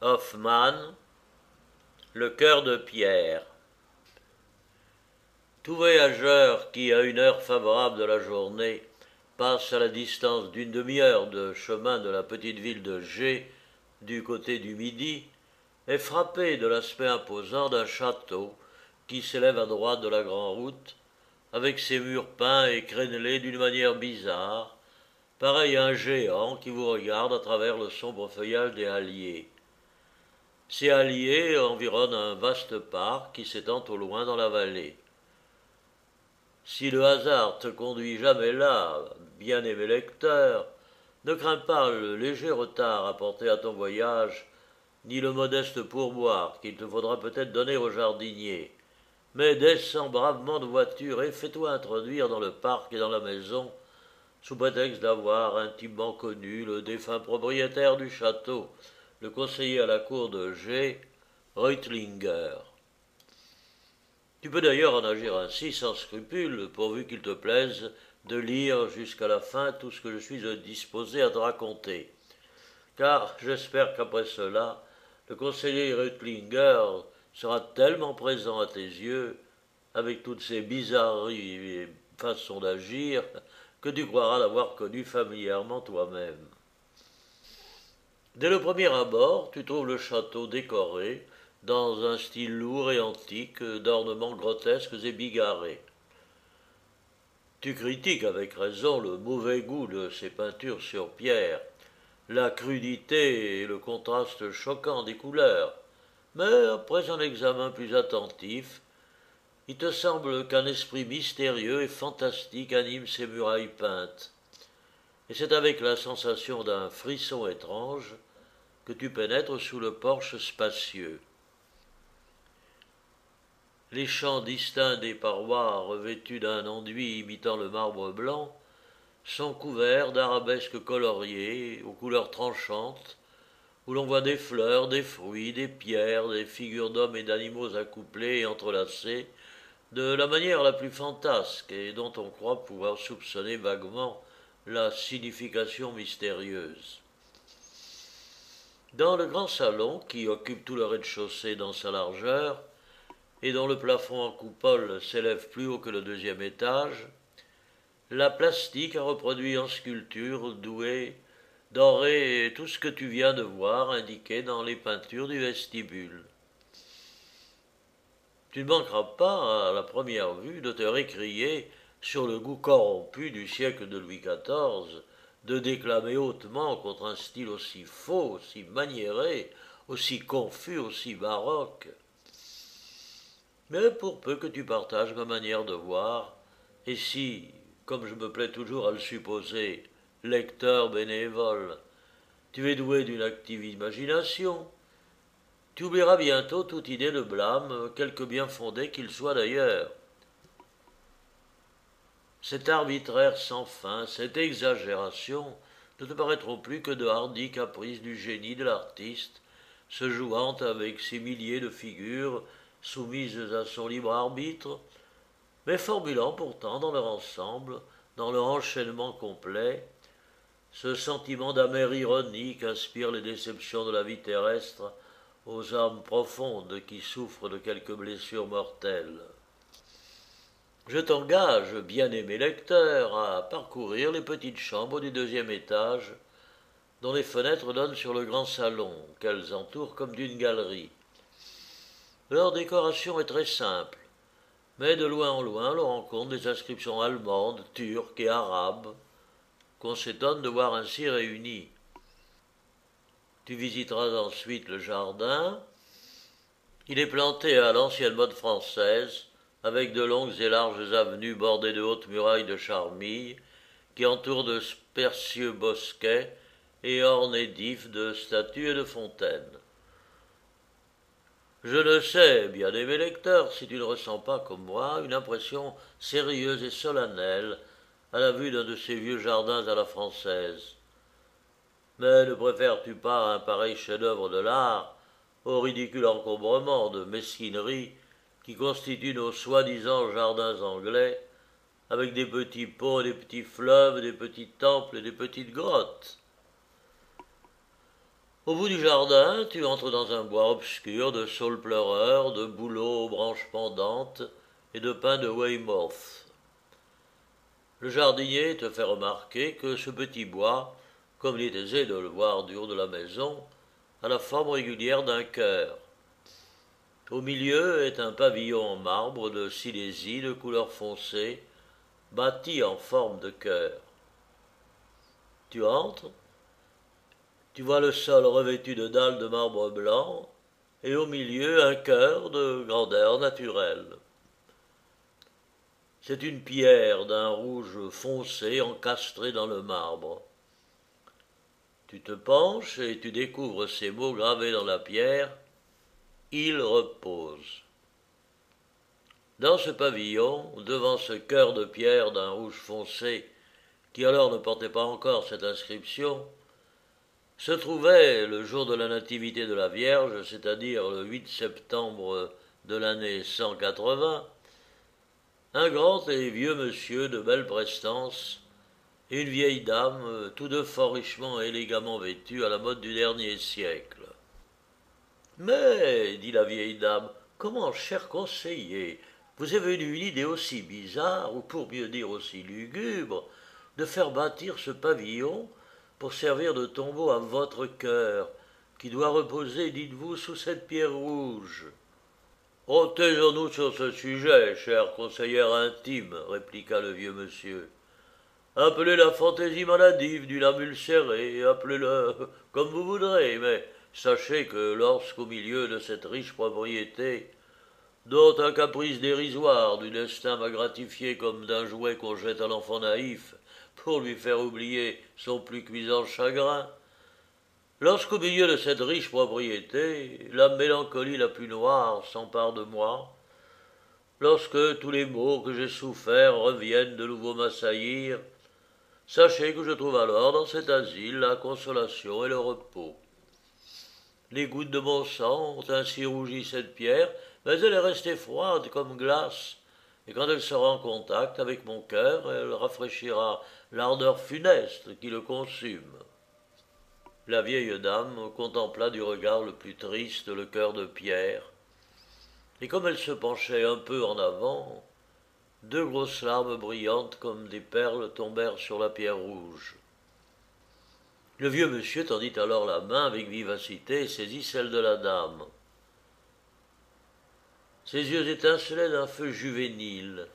Hoffmann, le cœur de pierre. Tout voyageur qui, à une heure favorable de la journée, passe à la distance d'une demi-heure de chemin de la petite ville de G, du côté du Midi, est frappé de l'aspect imposant d'un château qui s'élève à droite de la grande route, avec ses murs peints et crénelés d'une manière bizarre, pareil à un géant qui vous regarde à travers le sombre feuillage des halliers. Ces halliers environnent un vaste parc qui s'étend au loin dans la vallée. Si le hasard te conduit jamais là, bien-aimé lecteur, ne crains pas le léger retard apporté à ton voyage, ni le modeste pourboire qu'il te faudra peut-être donner au jardinier. Mais descends bravement de voiture et fais-toi introduire dans le parc et dans la maison, sous prétexte d'avoir intimement connu le défunt propriétaire du château, le conseiller à la cour de G, Reutlinger. Tu peux d'ailleurs en agir ainsi sans scrupule, pourvu qu'il te plaise de lire jusqu'à la fin tout ce que je suis disposé à te raconter. Car j'espère qu'après cela, le conseiller Reutlinger sera tellement présent à tes yeux, avec toutes ses bizarreries et façons d'agir, que tu croiras l'avoir connu familièrement toi-même. Dès le premier abord, tu trouves le château décoré, dans un style lourd et antique, d'ornements grotesques et bigarrés. Tu critiques avec raison le mauvais goût de ces peintures sur pierre, la crudité et le contraste choquant des couleurs, mais après un examen plus attentif, il te semble qu'un esprit mystérieux et fantastique anime ces murailles peintes, et c'est avec la sensation d'un frisson étrange que tu pénètres sous le porche spacieux. Les champs distincts des parois revêtues d'un enduit imitant le marbre blanc sont couverts d'arabesques coloriées aux couleurs tranchantes, où l'on voit des fleurs, des fruits, des pierres, des figures d'hommes et d'animaux accouplées et entrelacées, de la manière la plus fantasque et dont on croit pouvoir soupçonner vaguement la signification mystérieuse. Dans le grand salon, qui occupe tout le rez-de-chaussée dans sa largeur, et dont le plafond en coupole s'élève plus haut que le deuxième étage, la plastique a reproduit en sculpture douée, dorée, tout ce que tu viens de voir indiqué dans les peintures du vestibule. Tu ne manqueras pas, à la première vue, de te récrier sur le goût corrompu du siècle de Louis XIV, de déclamer hautement contre un style aussi faux, aussi maniéré, aussi confus, aussi baroque. Mais pour peu que tu partages ma manière de voir, et si, comme je me plais toujours à le supposer, lecteur bénévole, tu es doué d'une active imagination, tu oublieras bientôt toute idée de blâme, quelque bien fondé qu'il soit d'ailleurs. Cet arbitraire sans fin, cette exagération, ne te paraîtront plus que de hardis caprices du génie de l'artiste, se jouant avec ces milliers de figures soumises à son libre arbitre, mais formulant pourtant dans leur ensemble, dans leur enchaînement complet, ce sentiment d'amère ironie qu'inspirent les déceptions de la vie terrestre aux âmes profondes qui souffrent de quelques blessures mortelles. Je t'engage, bien-aimé lecteur, à parcourir les petites chambres du deuxième étage, dont les fenêtres donnent sur le grand salon, qu'elles entourent comme d'une galerie. Leur décoration est très simple, mais de loin en loin l'on rencontre des inscriptions allemandes, turques et arabes, qu'on s'étonne de voir ainsi réunies. Tu visiteras ensuite le jardin. Il est planté à l'ancienne mode française, avec de longues et larges avenues bordées de hautes murailles de charmilles, qui entourent de spercieux bosquets et ornés d'ifs, de statues et de fontaines. Je ne sais, bien-aimé lecteur, si tu ne ressens pas, comme moi, une impression sérieuse et solennelle à la vue d'un de ces vieux jardins à la française. Mais ne préfères-tu pas un pareil chef-d'œuvre de l'art au ridicule encombrement de mesquinerie qui constitue nos soi-disant jardins anglais, avec des petits ponts, des petits fleuves, des petits temples et des petites grottes? Au bout du jardin, tu entres dans un bois obscur de saules pleureurs, de bouleaux aux branches pendantes et de pins de Weymouth. Le jardinier te fait remarquer que ce petit bois, comme il est aisé de le voir du haut de la maison, a la forme régulière d'un cœur. Au milieu est un pavillon en marbre de Silésie de couleur foncée, bâti en forme de cœur. Tu entres, tu vois le sol revêtu de dalles de marbre blanc, et au milieu un cœur de grandeur naturelle. C'est une pierre d'un rouge foncé encastrée dans le marbre. Tu te penches et tu découvres ces mots gravés dans la pierre « Il repose ». Dans ce pavillon, devant ce cœur de pierre d'un rouge foncé, qui alors ne portait pas encore cette inscription, se trouvait, le jour de la nativité de la Vierge, c'est-à-dire le 8 septembre de l'année 180, un grand et vieux monsieur de belle prestance et une vieille dame, tous deux fort richement et élégamment vêtus à la mode du dernier siècle. « Mais, dit la vieille dame, comment, cher conseiller, vous est venue une idée aussi bizarre, ou pour mieux dire aussi lugubre, de faire bâtir ce pavillon pour servir de tombeau à votre cœur, qui doit reposer, dites-vous, sous cette pierre rouge. » « Oh, taisons-nous sur ce sujet, chère conseillère intime, répliqua le vieux monsieur. Appelez la fantaisie maladive du lame ulcéré, appelez-le comme vous voudrez, mais sachez que lorsqu'au milieu de cette riche propriété, dont un caprice dérisoire du destin m'a gratifié comme d'un jouet qu'on jette à l'enfant naïf pour lui faire oublier son plus cuisant chagrin, lorsqu'au milieu de cette riche propriété, la mélancolie la plus noire s'empare de moi, lorsque tous les maux que j'ai soufferts reviennent de nouveau m'assaillir, sachez que je trouve alors dans cet asile la consolation et le repos. Les gouttes de mon sang ont ainsi rougi cette pierre, mais elle est restée froide comme glace, et quand elle sera en contact avec mon cœur, elle rafraîchira l'ardeur funeste qui le consume. La vieille dame contempla du regard le plus triste le cœur de pierre, et comme elle se penchait un peu en avant, deux grosses larmes brillantes comme des perles tombèrent sur la pierre rouge. Le vieux monsieur tendit alors la main avec vivacité et saisit celle de la dame. Ses yeux étincelaient d'un feu juvénile,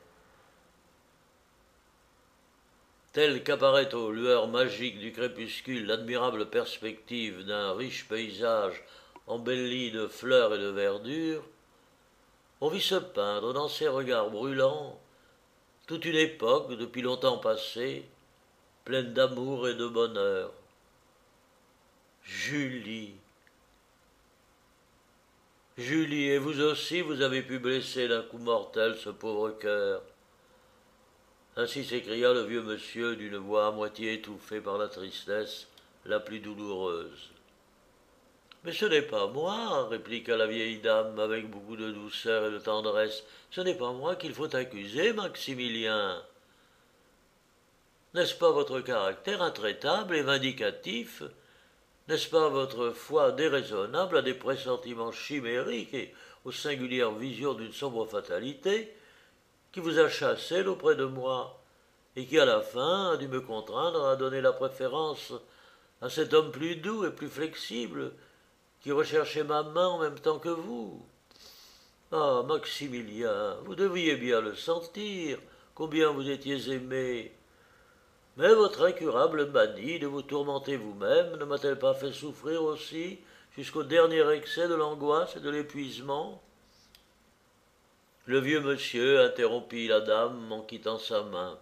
tel qu'apparaît aux lueurs magiques du crépuscule l'admirable perspective d'un riche paysage embelli de fleurs et de verdure. On vit se peindre dans ses regards brûlants toute une époque depuis longtemps passée, pleine d'amour et de bonheur. Julie. Julie, et vous aussi, vous avez pu blesser d'un coup mortel ce pauvre cœur. Ainsi s'écria le vieux monsieur d'une voix à moitié étouffée par la tristesse la plus douloureuse. « Mais ce n'est pas moi, répliqua la vieille dame avec beaucoup de douceur et de tendresse, ce n'est pas moi qu'il faut accuser, Maximilien. N'est-ce pas votre caractère intraitable et vindicatif? N'est-ce pas votre foi déraisonnable à des pressentiments chimériques et aux singulières visions d'une sombre fatalité qui vous a chassé d'auprès de moi, et qui à la fin a dû me contraindre à donner la préférence à cet homme plus doux et plus flexible, qui recherchait ma main en même temps que vous. Ah, Maximilien, vous deviez bien le sentir, combien vous étiez aimé. Mais votre incurable manie de vous tourmenter vous-même ne m'a-t-elle pas fait souffrir aussi jusqu'au dernier excès de l'angoisse et de l'épuisement? Le vieux monsieur interrompit la dame en quittant sa main.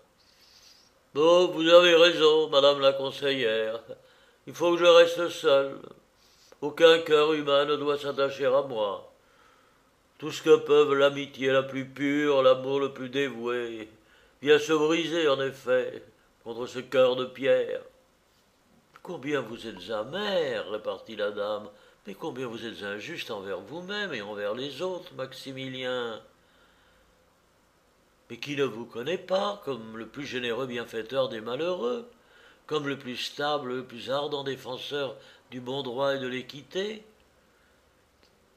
« Oh, vous avez raison, madame la conseillère. Il faut que je reste seul. Aucun cœur humain ne doit s'attacher à moi. Tout ce que peuvent l'amitié la plus pure, l'amour le plus dévoué, vient se briser, en effet, contre ce cœur de pierre. »« Combien vous êtes amer, repartit la dame, mais combien vous êtes injuste envers vous-même et envers les autres, Maximilien. Mais qui ne vous connaît pas comme le plus généreux bienfaiteur des malheureux, comme le plus stable, le plus ardent défenseur du bon droit et de l'équité?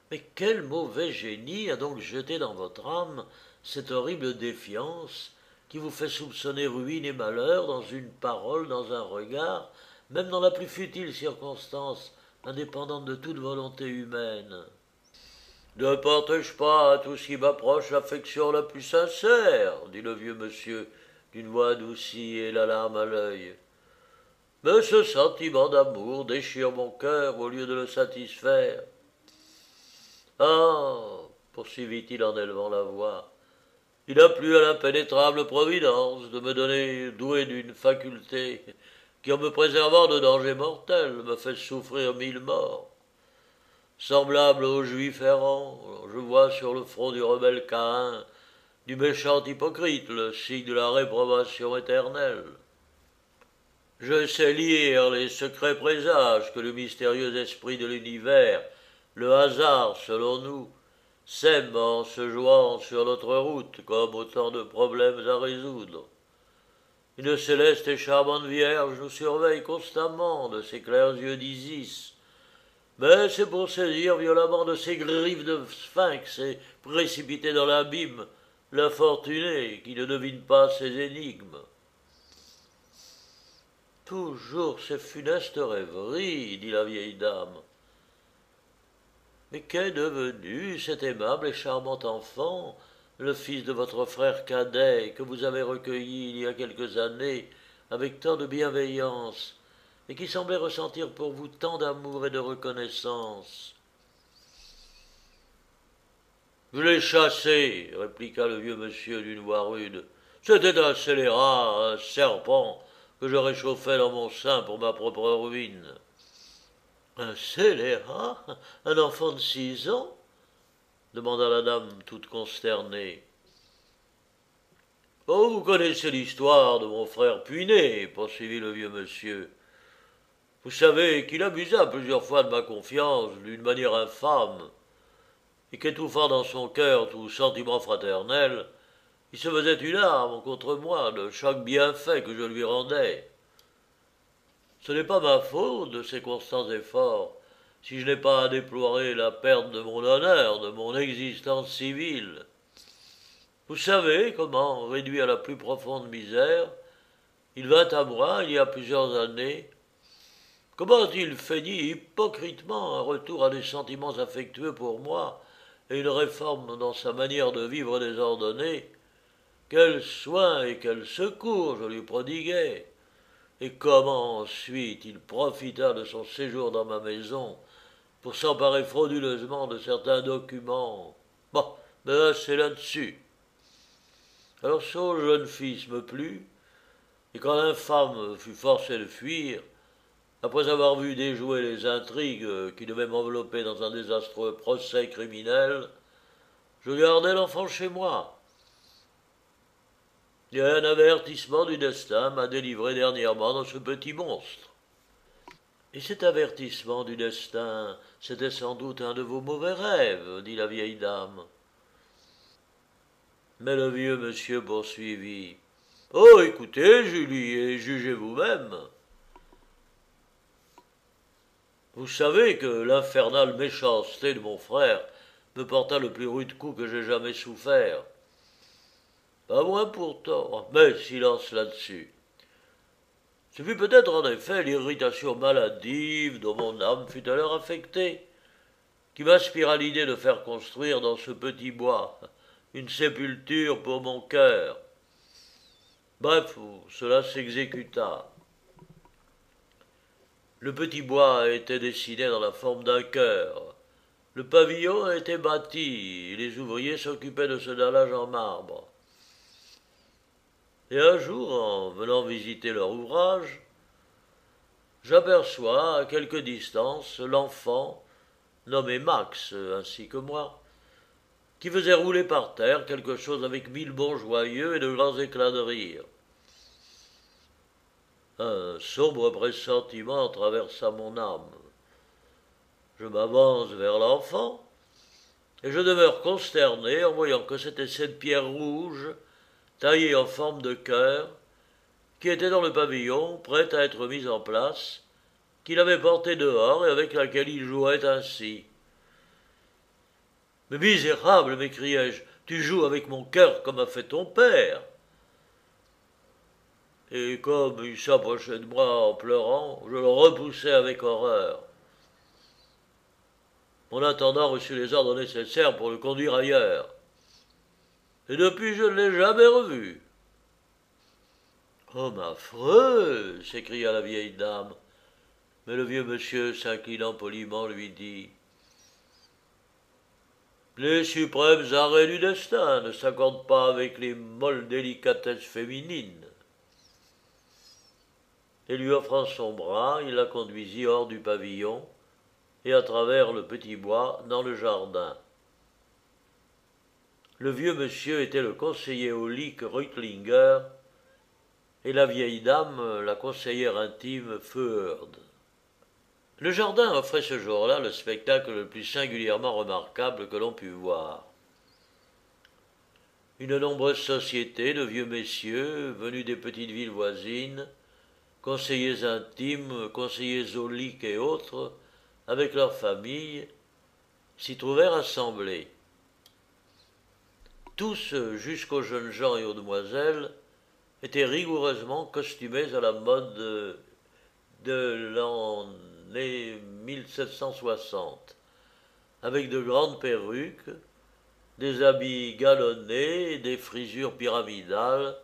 Mais quel mauvais génie a donc jeté dans votre âme cette horrible défiance qui vous fait soupçonner ruine et malheur dans une parole, dans un regard, même dans la plus futile circonstance, indépendante de toute volonté humaine? Ne partage pas à tout ce qui m'approche l'affection la plus sincère, dit le vieux monsieur, d'une voix adoucie et la larme à l'œil. Mais ce sentiment d'amour déchire mon cœur au lieu de le satisfaire. Ah, poursuivit-il en élevant la voix, il a plu à l'impénétrable providence de me donner doué d'une faculté qui, en me préservant de dangers mortels, me fait souffrir 1000 morts. Semblable au juif errant, je vois sur le front du rebelle Caïn, du méchant hypocrite, le signe de la réprobation éternelle. Je sais lire les secrets présages que le mystérieux esprit de l'univers, le hasard selon nous, sème en se jouant sur notre route comme autant de problèmes à résoudre. Une céleste et charmante vierge nous surveille constamment de ses clairs yeux d'Isis, mais c'est pour saisir violemment de ses griffes de sphinx et précipiter dans l'abîme l'infortuné qui ne devine pas ses énigmes. Toujours ces funestes rêveries, dit la vieille dame. Mais qu'est devenu cet aimable et charmant enfant, le fils de votre frère cadet, que vous avez recueilli il y a quelques années avec tant de bienveillance, et qui semblait ressentir pour vous tant d'amour et de reconnaissance? Je l'ai chassé, répliqua le vieux monsieur d'une voix rude. C'était un scélérat, un serpent, que je réchauffais dans mon sein pour ma propre ruine. Un scélérat? Un enfant de 6 ans? Demanda la dame toute consternée. Oh, vous connaissez l'histoire de mon frère Puinet, poursuivit le vieux monsieur. Vous savez qu'il abusa plusieurs fois de ma confiance d'une manière infâme, et qu'étouffant dans son cœur tout sentiment fraternel, il se faisait une arme contre moi de chaque bienfait que je lui rendais. Ce n'est pas ma faute de ces constants efforts, si je n'ai pas à déplorer la perte de mon honneur, de mon existence civile. Vous savez comment, réduit à la plus profonde misère, il vint à moi, il y a plusieurs années, comment il feignit hypocritement un retour à des sentiments affectueux pour moi et une réforme dans sa manière de vivre désordonnée, quels soins et quels secours je lui prodiguais, et comment ensuite il profita de son séjour dans ma maison pour s'emparer frauduleusement de certains documents. Bon, mais c'est là-dessus. Alors ce jeune fils me plut, et quand l'infâme fut forcé de fuir, après avoir vu déjouer les intrigues qui devaient m'envelopper dans un désastreux procès criminel, je gardai l'enfant chez moi. Et un avertissement du destin m'a délivré dernièrement de ce petit monstre. Et cet avertissement du destin, c'était sans doute un de vos mauvais rêves, dit la vieille dame. Mais le vieux monsieur poursuivit. Oh, écoutez, Julie, et jugez vous-même. Vous savez que l'infernale méchanceté de mon frère me porta le plus rude coup que j'ai jamais souffert. Pas moins pourtant, mais silence là-dessus. Ce fut peut-être en effet l'irritation maladive dont mon âme fut alors affectée, qui m'inspira l'idée de faire construire dans ce petit bois une sépulture pour mon cœur. Bref, cela s'exécuta. Le petit bois était dessiné dans la forme d'un cœur. Le pavillon était bâti, et les ouvriers s'occupaient de ce dallage en marbre. Et un jour, en venant visiter leur ouvrage, j'aperçois à quelque distance l'enfant, nommé Max ainsi que moi, qui faisait rouler par terre quelque chose avec 1000 bonds joyeux et de grands éclats de rire. Un sombre pressentiment traversa mon âme. Je m'avance vers l'enfant, et je demeure consterné en voyant que c'était cette pierre rouge, taillée en forme de cœur, qui était dans le pavillon, prête à être mise en place, qu'il avait portée dehors et avec laquelle il jouait ainsi. Mais misérable, m'écriai-je, tu joues avec mon cœur comme a fait ton père. Et comme il s'approchait de moi en pleurant, je le repoussai avec horreur. Mon intendant reçut les ordres nécessaires pour le conduire ailleurs. Et depuis, je ne l'ai jamais revu. Homme affreux, s'écria la vieille dame. Mais le vieux monsieur, s'inclinant poliment, lui dit: les suprêmes arrêts du destin ne s'accordent pas avec les molles délicatesses féminines. Et lui offrant son bras, il la conduisit hors du pavillon et à travers le petit bois dans le jardin. Le vieux monsieur était le conseiller aulique Reutlinger et la vieille dame la conseillère intime Feuerde. Le jardin offrait ce jour-là le spectacle le plus singulièrement remarquable que l'on pût voir. Une nombreuse société de vieux messieurs venus des petites villes voisines, conseillers intimes, conseillers auliques et autres, avec leurs familles, s'y trouvaient rassemblés. Tous, jusqu'aux jeunes gens et aux demoiselles, étaient rigoureusement costumés à la mode de l'année 1760, avec de grandes perruques, des habits galonnés, des frisures pyramidales,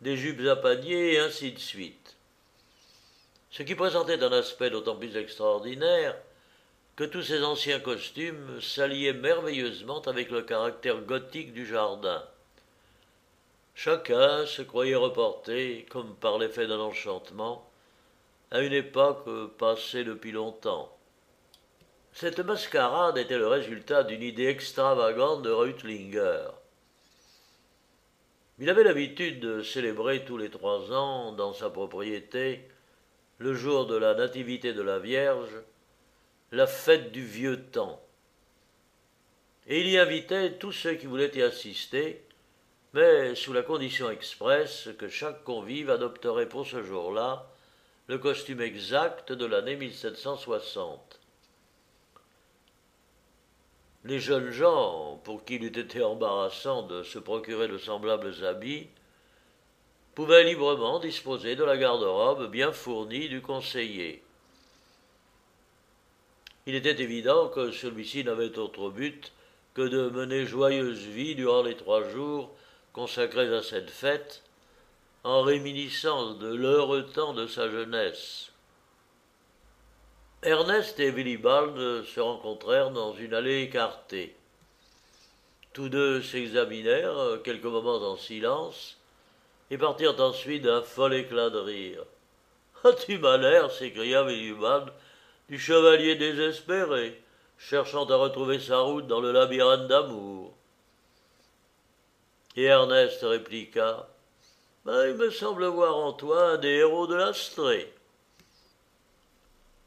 des jupes à paniers et ainsi de suite. Ce qui présentait un aspect d'autant plus extraordinaire que tous ces anciens costumes s'alliaient merveilleusement avec le caractère gothique du jardin. Chacun se croyait reporté, comme par l'effet d'un enchantement, à une époque passée depuis longtemps. Cette mascarade était le résultat d'une idée extravagante de Reutlinger. Il avait l'habitude de célébrer tous les 3 ans, dans sa propriété, le jour de la nativité de la Vierge, la fête du vieux temps. Et il y invitait tous ceux qui voulaient y assister, mais sous la condition expresse que chaque convive adopterait pour ce jour-là le costume exact de l'année 1760. Les jeunes gens, pour qui il eût été embarrassant de se procurer de semblables habits, pouvaient librement disposer de la garde-robe bien fournie du conseiller. Il était évident que celui-ci n'avait autre but que de mener joyeuse vie durant les 3 jours consacrés à cette fête, en réminiscence de l'heureux temps de sa jeunesse. Ernest et Willibald se rencontrèrent dans une allée écartée. Tous deux s'examinèrent quelques moments en silence et partirent ensuite d'un fol éclat de rire. « Ah, tu m'as l'air, s'écria Willibald, du chevalier désespéré, cherchant à retrouver sa route dans le labyrinthe d'amour. » Et Ernest répliqua: « Il me semble voir en toi un des héros de l'Astrée. »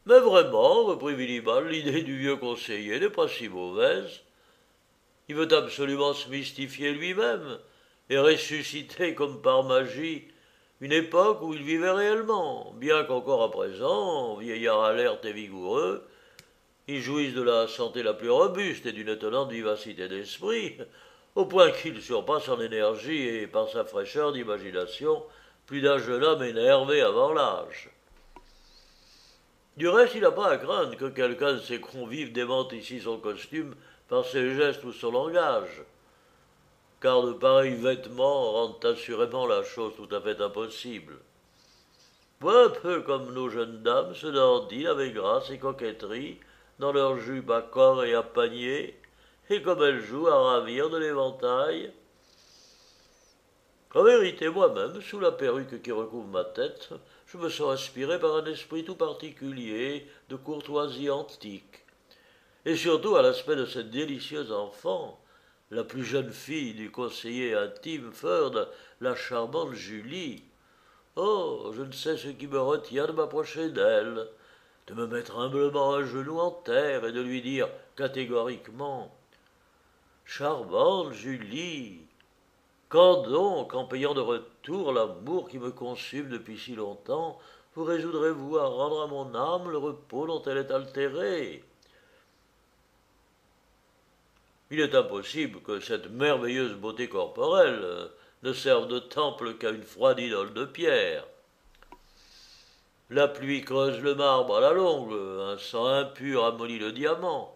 « Mais vraiment, reprit Willibald, l'idée du vieux conseiller n'est pas si mauvaise. Il veut absolument se mystifier lui-même et ressusciter comme par magie une époque où il vivait réellement, bien qu'encore à présent, vieillard alerte et vigoureux, il jouisse de la santé la plus robuste et d'une étonnante vivacité d'esprit, au point qu'il surpasse en énergie et par sa fraîcheur d'imagination plus d'un jeune homme énervé avant l'âge. Du reste, il n'a pas à craindre que quelqu'un de ses convives démente ici son costume par ses gestes ou son langage, car de pareils vêtements rendent assurément la chose tout à fait impossible. Un peu comme nos jeunes dames se dandinent avec grâce et coquetterie dans leurs jupes à corps et à panier, et comme elles jouent à ravir de l'éventail. En vérité, moi-même, sous la perruque qui recouvre ma tête, je me sens inspiré par un esprit tout particulier de courtoisie antique. Et surtout à l'aspect de cette délicieuse enfant, la plus jeune fille du conseiller intime Feuerde, la charmante Julie. Oh, je ne sais ce qui me retient de m'approcher d'elle, de me mettre humblement à genoux en terre et de lui dire catégoriquement: « Charmante Julie, quand donc, en payant de retour l'amour qui me consume depuis si longtemps, vous résoudrez-vous à rendre à mon âme le repos dont elle est altérée? Il est impossible que cette merveilleuse beauté corporelle ne serve de temple qu'à une froide idole de pierre. La pluie creuse le marbre à la longue, un sang impur amollit le diamant.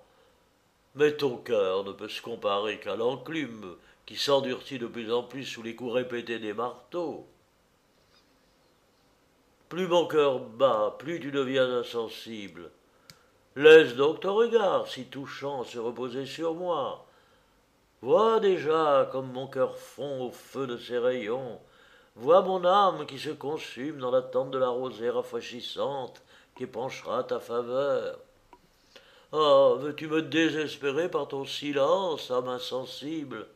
Mais ton cœur ne peut se comparer qu'à l'enclume qui s'endurcit de plus en plus sous les coups répétés des marteaux. Plus mon cœur bat, plus tu deviens insensible. Laisse donc ton regard si touchant se reposer sur moi. Vois déjà comme mon cœur fond au feu de ses rayons. Vois mon âme qui se consume dans l'attente de la rosée rafraîchissante qui penchera ta faveur. Ah, veux-tu me désespérer par ton silence, âme insensible?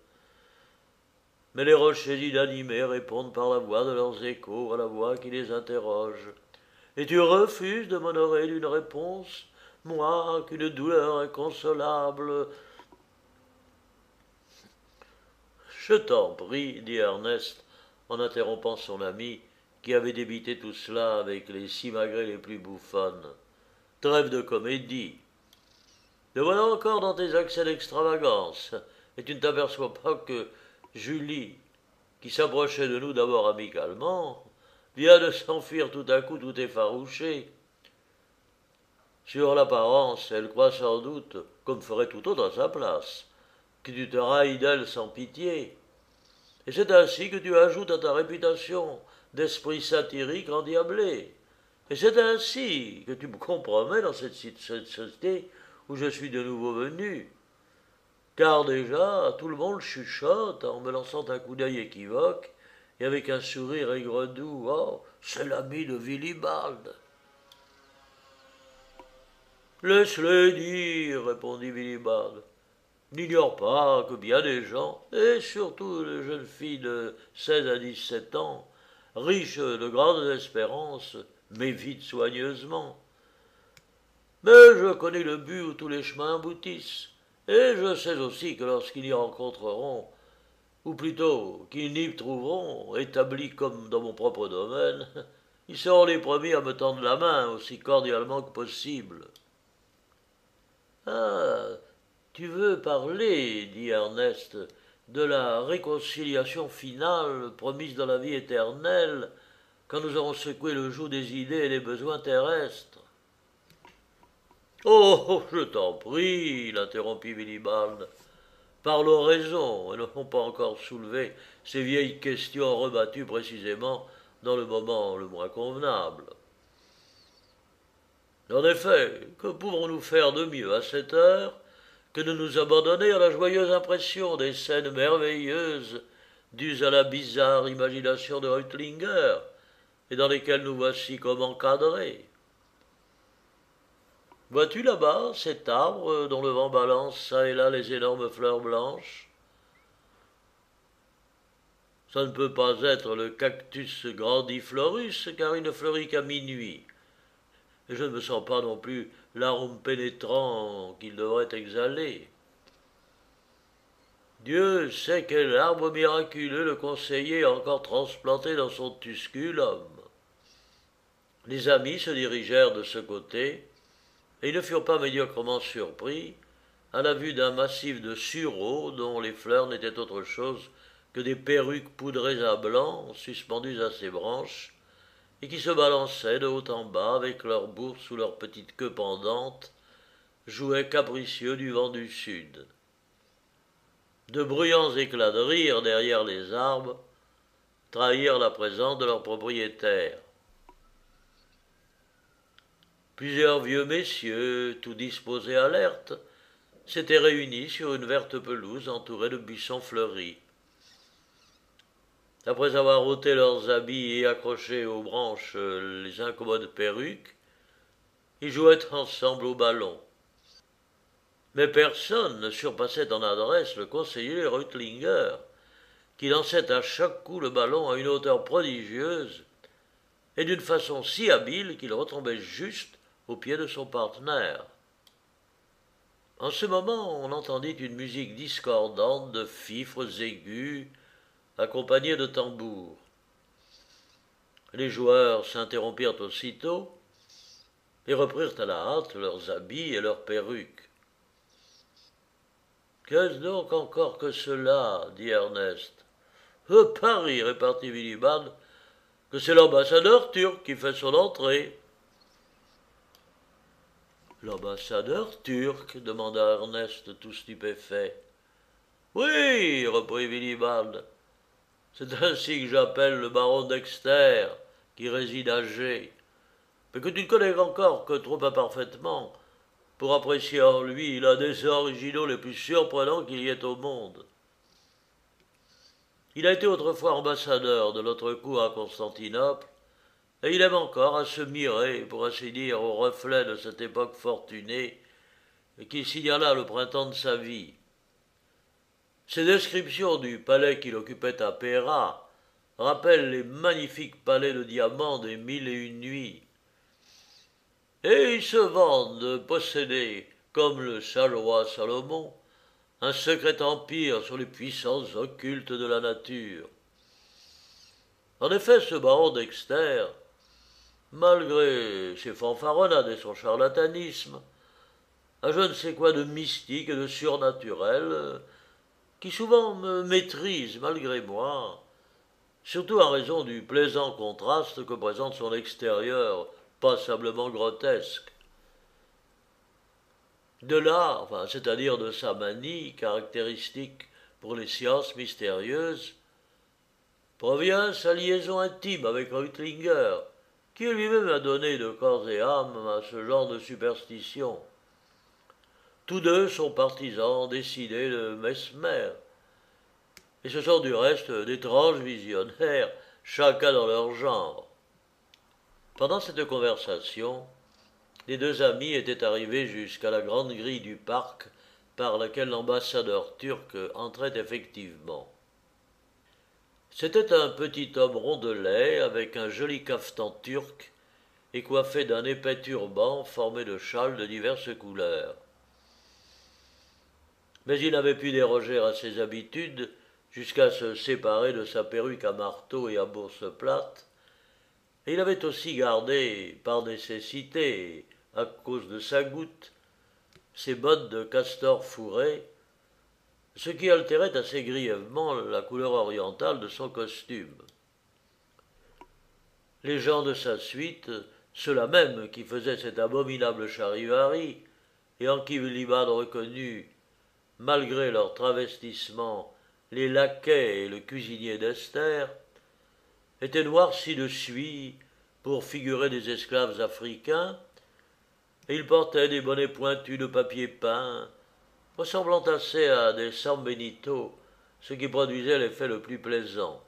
Mais les rochers inanimés répondent par la voix de leurs échos à la voix qui les interroge. Et tu refuses de m'honorer d'une réponse, moi qu'une douleur inconsolable. Je t'en prie, dit Ernest, en interrompant son ami, qui avait débité tout cela avec les simagrées les plus bouffonnes. Trêve de comédie. Te voilà encore dans tes accès d'extravagance, et tu ne t'aperçois pas que Julie, qui s'approchait de nous d'abord amicalement, vient de s'enfuir tout à coup tout effarouchée. Sur l'apparence, elle croit sans doute, comme ferait tout autre à sa place, que tu te railles d'elle sans pitié. Et c'est ainsi que tu ajoutes à ta réputation d'esprit satirique endiablé. Et c'est ainsi que tu me compromets dans cette société où je suis de nouveau venu. Car déjà, tout le monde chuchote en me lançant un coup d'œil équivoque et avec un sourire aigre-doux. Oh, c'est l'ami de Willibald. Laisse-les dire, répondit Willibald. N'ignore pas que bien des gens, et surtout les jeunes filles de 16 à 17 ans, riches de grandes espérances, m'évitent soigneusement. Mais je connais le but où tous les chemins aboutissent, et je sais aussi que lorsqu'ils y rencontreront, ou plutôt qu'ils n'y trouveront, établis comme dans mon propre domaine, ils seront les premiers à me tendre la main aussi cordialement que possible. Ah, tu veux parler, dit Ernest, de la réconciliation finale promise dans la vie éternelle, quand nous aurons secoué le joug des idées et des besoins terrestres. Oh, je t'en prie, l'interrompit Willibald. Parlons raison, et ne n'avons pas encore soulevé ces vieilles questions rebattues précisément dans le moment le moins convenable. En effet, que pouvons-nous faire de mieux à cette heure que de nous abandonner à la joyeuse impression des scènes merveilleuses dues à la bizarre imagination de Reutlinger, et dans lesquelles nous voici comme encadrés? Vois-tu là-bas cet arbre dont le vent balance çà et là les énormes fleurs blanches? Ça ne peut pas être le cactus grandiflorus, car il ne fleurit qu'à minuit. Et je ne me sens pas non plus l'arôme pénétrant qu'il devrait exhaler. Dieu sait quel arbre miraculeux le conseiller a encore transplanté dans son tusculum. Les amis se dirigèrent de ce côté, et ils ne furent pas médiocrement surpris à la vue d'un massif de sureaux dont les fleurs n'étaient autre chose que des perruques poudrées à blanc suspendues à ses branches, et qui se balançaient de haut en bas avec leurs bourses ou leurs petites queues pendantes, jouets capricieux du vent du sud. De bruyants éclats de rire derrière les arbres trahirent la présence de leur propriétaire. Plusieurs vieux messieurs, tout disposés alertes, s'étaient réunis sur une verte pelouse entourée de buissons fleuris. Après avoir ôté leurs habits et accroché aux branches les incommodes perruques, ils jouaient ensemble au ballon. Mais personne ne surpassait en adresse le conseiller Reutlinger, qui lançait à chaque coup le ballon à une hauteur prodigieuse et d'une façon si habile qu'il retombait juste aux pieds de son partenaire. En ce moment, on entendit une musique discordante de fifres aigus, accompagnée de tambours. Les joueurs s'interrompirent aussitôt et reprirent à la hâte leurs habits et leurs perruques. « Qu'est-ce donc encore que cela » dit Ernest. « Je parie, répartit Wilibald, que c'est l'ambassadeur turc qui fait son entrée. » « L'ambassadeur turc » demanda Ernest, tout stupéfait. « Oui, reprit Wilibald, c'est ainsi que j'appelle le baron Dexter, qui réside à G, mais que tu ne connais encore que trop imparfaitement pour apprécier en lui l'un des originaux les plus surprenants qu'il y ait au monde. Il a été autrefois ambassadeur de notre cour à Constantinople, et il aime encore à se mirer, pour ainsi dire, au reflet de cette époque fortunée qui signala le printemps de sa vie. Ses descriptions du palais qu'il occupait à Péra rappellent les magnifiques palais de diamants des 1001 nuits. Et il se vante de posséder, comme le sage roi Salomon, un secret empire sur les puissances occultes de la nature. En effet, ce baron Dexter, malgré ses fanfaronnades et son charlatanisme, a je ne sais quoi de mystique et de surnaturel qui souvent me maîtrise malgré moi, surtout en raison du plaisant contraste que présente son extérieur passablement grotesque. De là, c'est-à-dire de sa manie caractéristique pour les sciences mystérieuses, provient sa liaison intime avec Reutlinger, qui lui-même a donné de corps et âme à ce genre de superstition. Tous deux sont partisans décidés de Mesmer, et ce sont du reste d'étranges visionnaires, chacun dans leur genre. Pendant cette conversation, les deux amis étaient arrivés jusqu'à la grande grille du parc par laquelle l'ambassadeur turc entrait effectivement. C'était un petit homme rondelet avec un joli cafetan turc et coiffé d'un épais turban formé de châles de diverses couleurs. Mais il n'avait pu déroger à ses habitudes jusqu'à se séparer de sa perruque à marteau et à bourse plate, et il avait aussi gardé, par nécessité, à cause de sa goutte, ses bottes de castor fourré, ce qui altérait assez grièvement la couleur orientale de son costume. Les gens de sa suite, ceux-là même qui faisaient cet abominable charivari, et en qui Wilibald reconnut, malgré leur travestissement, les laquais et le cuisinier d'Esther, étaient noircis de suie pour figurer des esclaves africains, et ils portaient des bonnets pointus de papier peint, ressemblant assez à des San Benito, ce qui produisait l'effet le plus plaisant.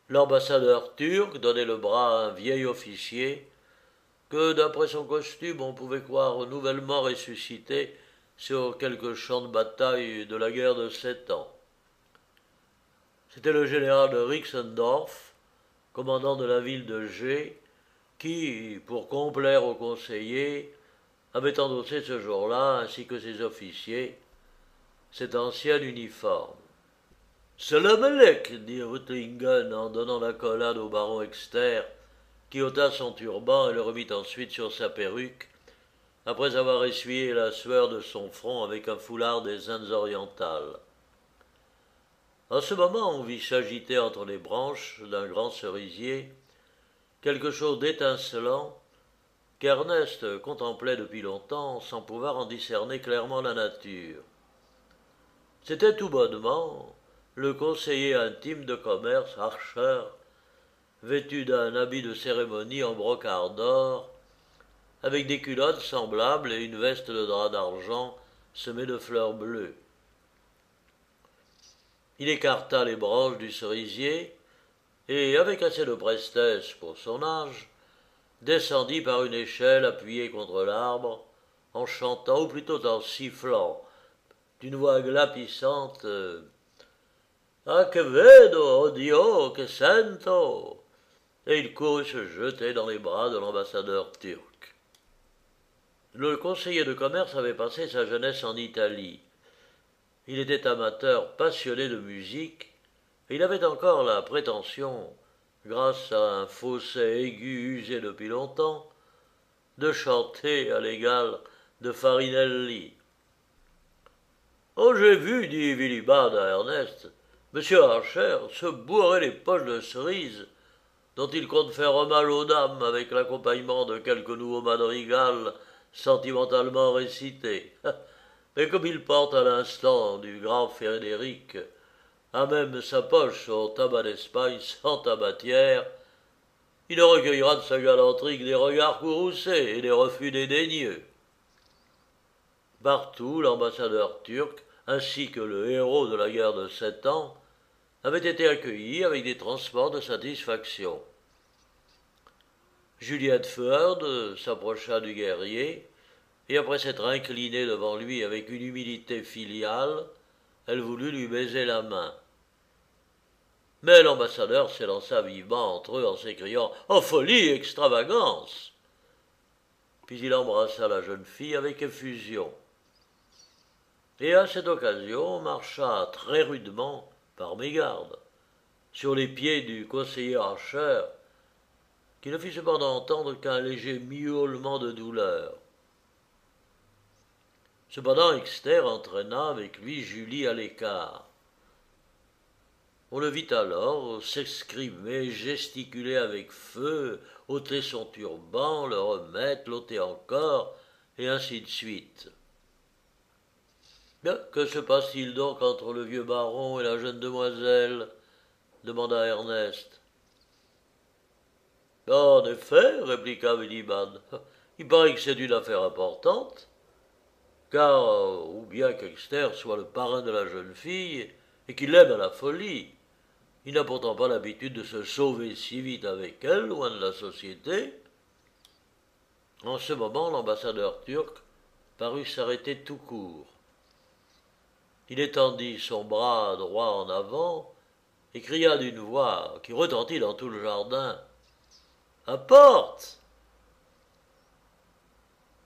L'ambassadeur turc donnait le bras à un vieil officier que, d'après son costume, on pouvait croire nouvellement ressuscité sur quelque champ de bataille de la guerre de 7 ans. C'était le général de Rixendorf, commandant de la ville de G, qui, pour complaire aux conseillers, avait endossé ce jour-là, ainsi que ses officiers, cet ancien uniforme. « Salam alek » dit Reutlingen en donnant l'accolade au baron Exter, qui ôta son turban et le remit ensuite sur sa perruque, après avoir essuyé la sueur de son front avec un foulard des Indes orientales. En ce moment, on vit s'agiter entre les branches d'un grand cerisier quelque chose d'étincelant qu'Ernest contemplait depuis longtemps sans pouvoir en discerner clairement la nature. C'était tout bonnement le conseiller intime de commerce Archer, vêtu d'un habit de cérémonie en brocart d'or, avec des culottes semblables et une veste de drap d'argent semée de fleurs bleues. Il écarta les branches du cerisier et, avec assez de prestesse pour son âge, descendit par une échelle appuyée contre l'arbre, en chantant, ou plutôt en sifflant, d'une voix glapissante « Ah que vedo, oh Dio, que sento !» et il courut se jeter dans les bras de l'ambassadeur turc. Le conseiller de commerce avait passé sa jeunesse en Italie. Il était amateur passionné de musique, et il avait encore la prétention, grâce à un fausset aigu usé depuis longtemps, de chanter à l'égal de Farinelli. Oh, j'ai vu, dit Willibald à Ernest, Monsieur Archer se bourrer les poches de cerises dont il compte faire hommage aux dames avec l'accompagnement de quelques nouveaux madrigals sentimentalement récités. Mais comme il porte à l'instant du grand Frédéric à même sa poche son tabac d'Espagne sans tabatière, il ne recueillera de sa galanterie que des regards courroucés et des refus dédaigneux. Partout, l'ambassadeur turc, ainsi que le héros de la guerre de 7 ans, avait été accueilli avec des transports de satisfaction. Juliette Fuerd s'approcha du guerrier, et après s'être inclinée devant lui avec une humilité filiale, elle voulut lui baiser la main. Mais l'ambassadeur s'élança vivement entre eux en s'écriant « Oh, folie, extravagance !» Puis il embrassa la jeune fille avec effusion. Et à cette occasion marcha très rudement, par mégarde, sur les pieds du conseiller Archer, qui ne fit cependant entendre qu'un léger miaulement de douleur. Cependant, Exter entraîna avec lui Julie à l'écart. On le vit alors s'exprimer, gesticuler avec feu, ôter son turban, le remettre, l'ôter encore, et ainsi de suite. Bien, que se passe-t-il donc entre le vieux baron et la jeune demoiselle demanda Ernest. En effet, répliqua Willibald, il paraît que c'est une affaire importante, car ou bien qu'Exter soit le parrain de la jeune fille et qu'il l'aime à la folie, il n'a pourtant pas l'habitude de se sauver si vite avec elle, loin de la société. En ce moment, l'ambassadeur turc parut s'arrêter tout court. Il étendit son bras droit en avant et cria d'une voix qui retentit dans tout le jardin « Apporte !»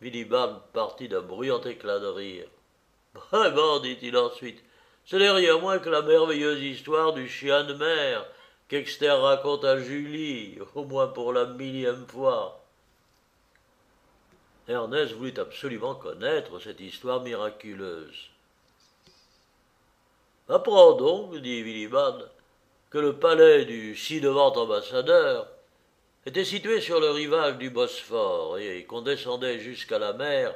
Willibald partit d'un bruyant éclat de rire. « Vraiment, dit-il ensuite, ce n'est rien moins que la merveilleuse histoire du chien de mer qu'Exter raconte à Julie, au moins pour la millième fois. » Ernest voulut absolument connaître cette histoire miraculeuse. « Apprends donc, dit Willibald, que le palais du ci-devant ambassadeur était situé sur le rivage du Bosphore et qu'on descendait jusqu'à la mer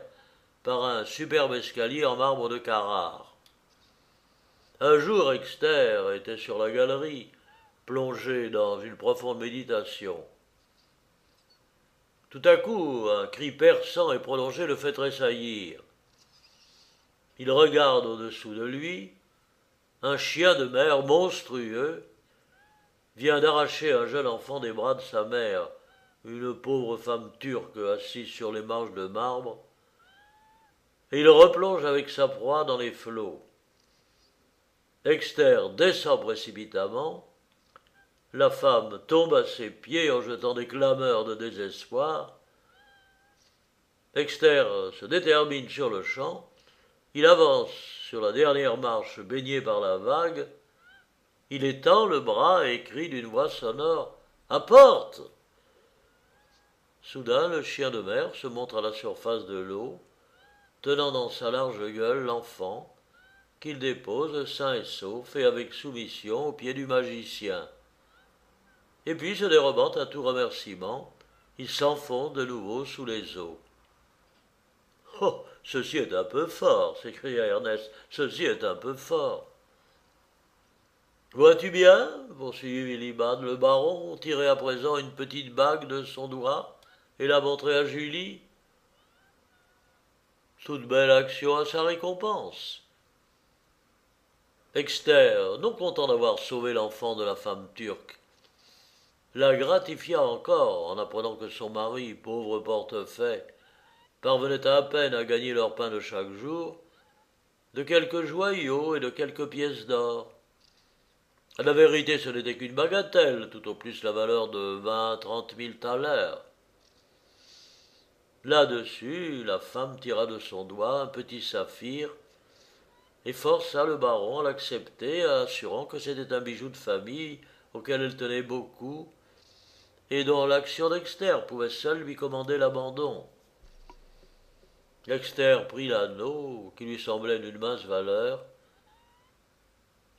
par un superbe escalier en marbre de Carrare. Un jour, Exter était sur la galerie, plongé dans une profonde méditation. Tout à coup, un cri perçant et prolongé le fait tressaillir. Il regarde au-dessous de lui, un chien de mer monstrueux vient d'arracher un jeune enfant des bras de sa mère, une pauvre femme turque assise sur les marches de marbre, et il replonge avec sa proie dans les flots. Exter descend précipitamment, la femme tombe à ses pieds en jetant des clameurs de désespoir. Exter se détermine sur le champ, il avance sur la dernière marche baignée par la vague, il étend le bras et crie d'une voix sonore « Apporte !» Soudain, le chien de mer se montre à la surface de l'eau, tenant dans sa large gueule l'enfant, qu'il dépose sain et sauf et avec soumission aux pieds du magicien. Et puis, se dérobant à tout remerciement, il s'enfonce de nouveau sous les eaux. « Oh, ceci est un peu fort !» s'écria Ernest. « Ceci est un peu fort !» « Vois-tu bien, poursuivit Willibald, le baron tirait à présent une petite bague de son doigt et l'a montrée à Julie. Toute belle action a sa récompense. » Exter, non content d'avoir sauvé l'enfant de la femme turque, la gratifia encore en apprenant que son mari, pauvre portefaix, parvenait à peine à gagner leur pain de chaque jour, de quelques joyaux et de quelques pièces d'or. La vérité, ce n'était qu'une bagatelle, tout au plus la valeur de 20 à 30 000 thalers. Là-dessus, la femme tira de son doigt un petit saphir et força le baron à l'accepter, assurant que c'était un bijou de famille auquel elle tenait beaucoup et dont l'action d'Exter pouvait seule lui commander l'abandon. Exter prit l'anneau, qui lui semblait d'une mince valeur,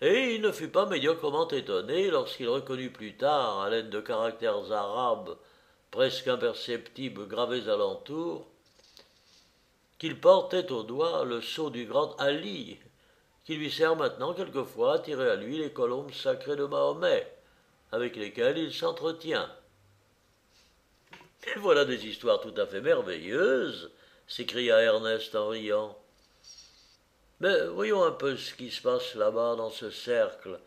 et il ne fut pas médiocrement étonné lorsqu'il reconnut plus tard, à l'aide de caractères arabes presque imperceptibles gravés alentour, qu'il portait au doigt le sceau du grand Ali, qui lui sert maintenant quelquefois à tirer à lui les colombes sacrées de Mahomet, avec lesquelles il s'entretient. Et voilà des histoires tout à fait merveilleuses, s'écria Ernest en riant. Mais voyons un peu ce qui se passe là-bas dans ce cercle,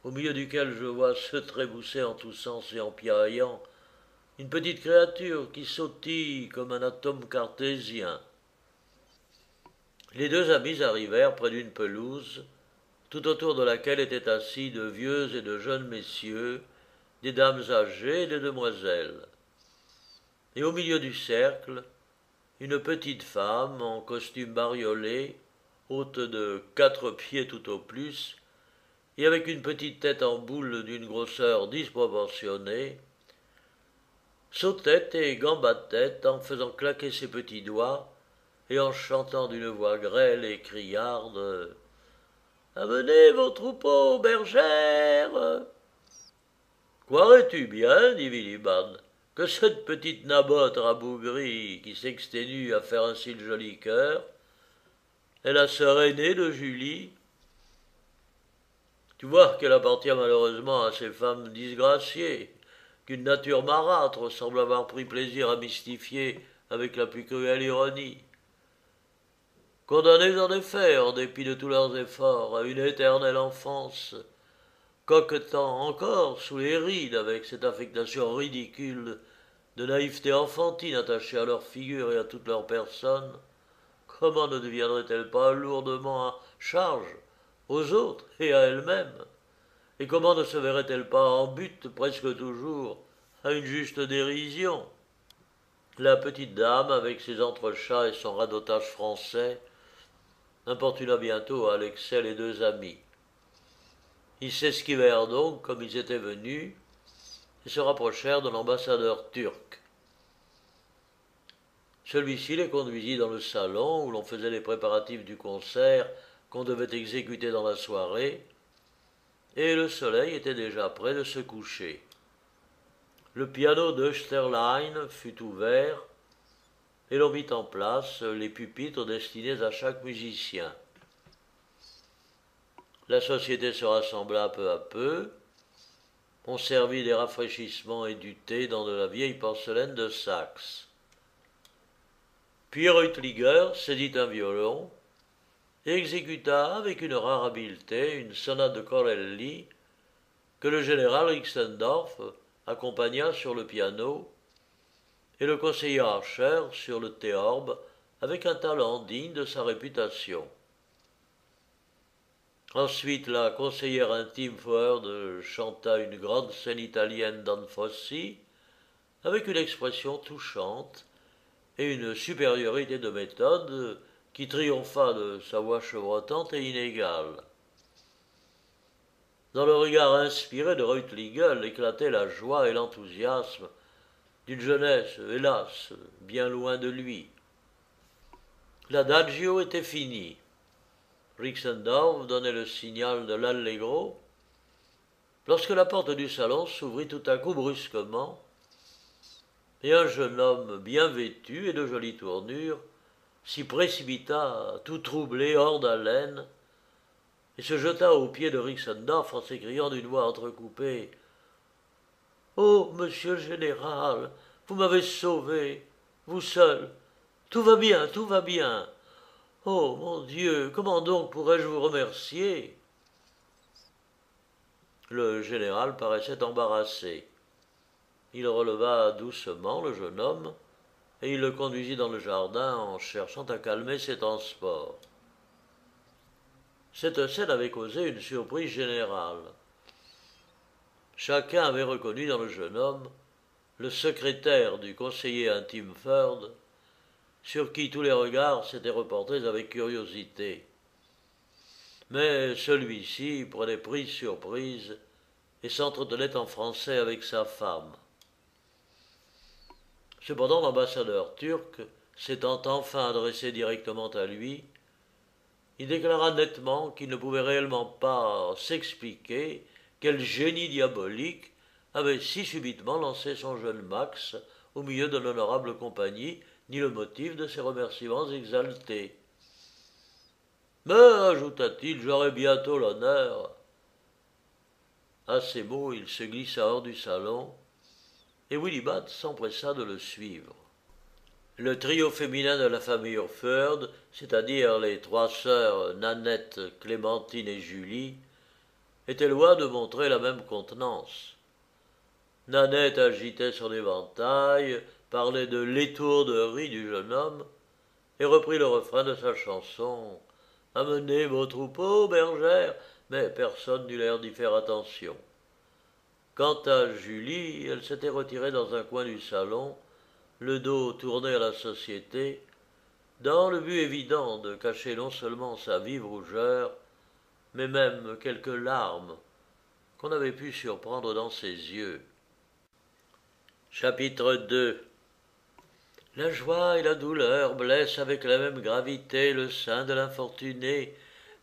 au milieu duquel je vois se trébousser en tous sens et en piaillant une petite créature qui sautille comme un atome cartésien. Les deux amis arrivèrent près d'une pelouse, tout autour de laquelle étaient assis de vieux et de jeunes messieurs, des dames âgées et des demoiselles. Et au milieu du cercle, une petite femme en costume bariolé, haute de 4 pieds tout au plus, et avec une petite tête en boule d'une grosseur disproportionnée, sautait et gambatait en faisant claquer ses petits doigts et en chantant d'une voix grêle et criarde « Amenez vos troupeaux, bergères !» « Croirais-tu bien, dit Villeban, que cette petite nabote rabougrie qui s'exténue à faire ainsi le joli cœur est la sœur aînée de Julie? Tu vois qu'elle appartient malheureusement à ces femmes disgraciées, qu'une nature marâtre semble avoir pris plaisir à mystifier avec la plus cruelle ironie. Condamnées en effet, en dépit de tous leurs efforts, à une éternelle enfance, coquetant encore sous les rides avec cette affectation ridicule de naïveté enfantine attachée à leur figure et à toute leur personne, comment ne deviendraient-elles pas lourdement à charge aux autres et à elles-mêmes, et comment ne se verraient-elles pas en butte presque toujours à une juste dérision? La petite dame, avec ses entrechats et son radotage français, importuna bientôt à l'excès les deux amis. Ils s'esquivèrent donc comme ils étaient venus et se rapprochèrent de l'ambassadeur turc. Celui-ci les conduisit dans le salon où l'on faisait les préparatifs du concert qu'on devait exécuter dans la soirée, et le soleil était déjà près de se coucher. Le piano d'Österlein fut ouvert, et l'on mit en place les pupitres destinés à chaque musicien. La société se rassembla peu à peu. On servit des rafraîchissements et du thé dans de la vieille porcelaine de Saxe. Puis Reutliger saisit un violon et exécuta avec une rare habileté une sonate de Corelli que le général Rixendorf accompagna sur le piano et le conseiller Archer sur le théorbe avec un talent digne de sa réputation. Ensuite, la conseillère intime Ford chanta une grande scène italienne d'Anfossi avec une expression touchante et une supériorité de méthode qui triompha de sa voix chevrotante et inégale. Dans le regard inspiré de Reutlinger éclataient la joie et l'enthousiasme d'une jeunesse, hélas, bien loin de lui. L'adagio était fini. Rixendorf donnait le signal de l'allegro, lorsque la porte du salon s'ouvrit tout à coup brusquement, et un jeune homme bien vêtu et de jolie tournure s'y précipita, tout troublé, hors d'haleine, et se jeta aux pieds de Rixendorf en s'écriant d'une voix entrecoupée « Oh, monsieur le général, vous m'avez sauvé, vous seul, tout va bien, tout va bien. Oh, mon Dieu, comment donc pourrais-je vous remercier ?» Le général paraissait embarrassé. Il releva doucement le jeune homme, et il le conduisit dans le jardin en cherchant à calmer ses transports. Cette scène avait causé une surprise générale. Chacun avait reconnu dans le jeune homme le secrétaire du conseiller intime Ford, sur qui tous les regards s'étaient reportés avec curiosité. Mais celui-ci prenait prise sur prise et s'entretenait en français avec sa femme. Cependant, l'ambassadeur turc, s'étant enfin adressé directement à lui, il déclara nettement qu'il ne pouvait réellement pas s'expliquer quel génie diabolique avait si subitement lancé son jeune Max au milieu de l'honorable compagnie, ni le motif de ses remerciements exaltés. Mais, ajouta-t-il, j'aurai bientôt l'honneur. À ces mots, il se glissa hors du salon, et Willibald s'empressa de le suivre. Le trio féminin de la famille Urford, c'est-à-dire les trois sœurs Nanette, Clémentine et Julie, était loin de montrer la même contenance. Nanette agitait son éventail, parlait de l'étourderie du jeune homme, et reprit le refrain de sa chanson. « Amenez vos troupeaux, bergères !» Mais personne n'eut l'air d'y faire attention. Quant à Julie, elle s'était retirée dans un coin du salon, le dos tourné à la société, dans le but évident de cacher non seulement sa vive rougeur, mais même quelques larmes qu'on avait pu surprendre dans ses yeux. Chapitre 2. La joie et la douleur blessent avec la même gravité le sein de l'infortuné,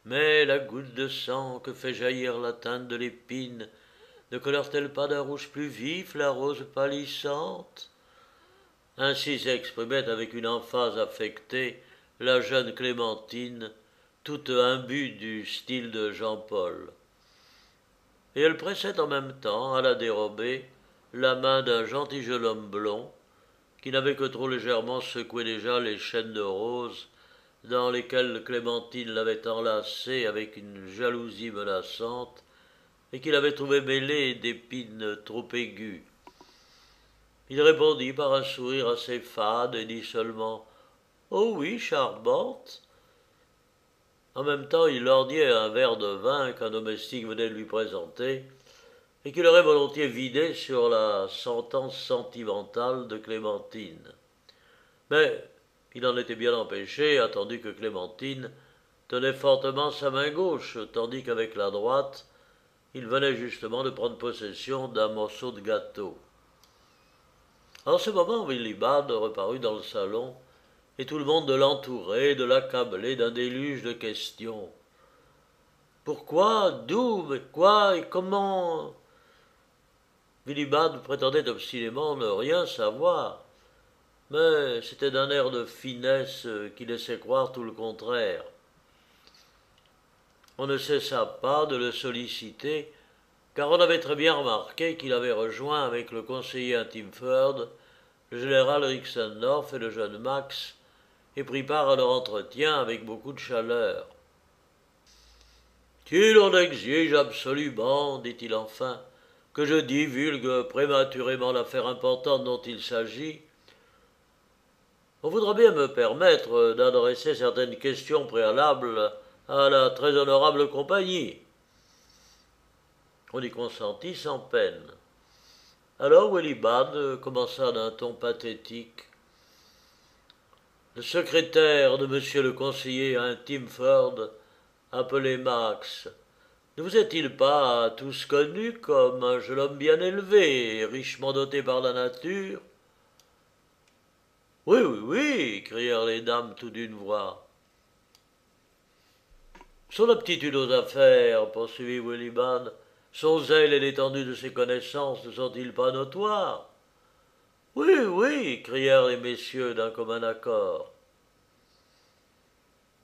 mais la goutte de sang que fait jaillir la teinte de l'épine ne colore-t-elle pas d'un rouge plus vif la rose pâlissante? Ainsi s'exprimait avec une emphase affectée la jeune Clémentine, toute imbue du style de Jean-Paul. Et elle pressait en même temps, à la dérobée, la main d'un gentil jeune homme blond, qui n'avait que trop légèrement secoué déjà les chaînes de rose dans lesquelles Clémentine l'avait enlacé avec une jalousie menaçante, et qu'il avait trouvé mêlées d'épines trop aiguës. Il répondit par un sourire assez fade et dit seulement « Oh oui, charmante !» En même temps, il lorgnait un verre de vin qu'un domestique venait de lui présenter et qu'il aurait volontiers vidé sur la sentence sentimentale de Clémentine. Mais il en était bien empêché, attendu que Clémentine tenait fortement sa main gauche, tandis qu'avec la droite, il venait justement de prendre possession d'un morceau de gâteau. En ce moment, Willibald reparut dans le salon, et tout le monde l'entourait, de l'accablait d'un déluge de questions. Pourquoi, d'où, mais quoi et comment? Willibald prétendait obstinément ne rien savoir, mais c'était d'un air de finesse qui laissait croire tout le contraire. On ne cessa pas de le solliciter, car on avait très bien remarqué qu'il avait rejoint avec le conseiller Timford, le général Rixendorf et le jeune Max, et prit part à leur entretien avec beaucoup de chaleur. « Qu'il en exige absolument, dit-il enfin, que je divulgue prématurément l'affaire importante dont il s'agit. On voudra bien me permettre d'adresser certaines questions préalables à la très honorable compagnie. » On y consentit sans peine. Alors Willibald commença d'un ton pathétique. Le secrétaire de monsieur le conseiller Timford, appelé Max, ne vous est-il pas tous connu comme un jeune homme bien élevé et richement doté par la nature? Oui, oui, oui, crièrent les dames tout d'une voix. Son aptitude aux affaires, poursuivit Willibald, son zèle et l'étendue de ses connaissances ne sont-ils pas notoires? Oui, oui, crièrent les messieurs d'un commun accord.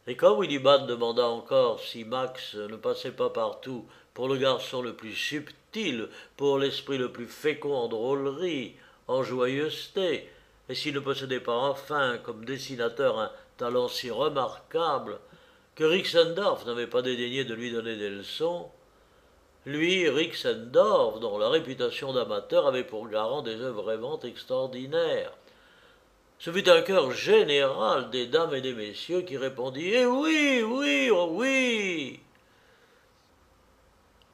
Et quand Willibald demanda encore si Max ne passait pas partout pour le garçon le plus subtil, pour l'esprit le plus fécond en drôlerie, en joyeuseté, et s'il ne possédait pas enfin, comme dessinateur, un talent si remarquable que Rixendorf n'avait pas dédaigné de lui donner des leçons, lui, Rixendorf, dont la réputation d'amateur avait pour garant des œuvres vraiment extraordinaires. Ce fut un chœur général des dames et des messieurs qui répondit « Eh oui, oui, oh oui !»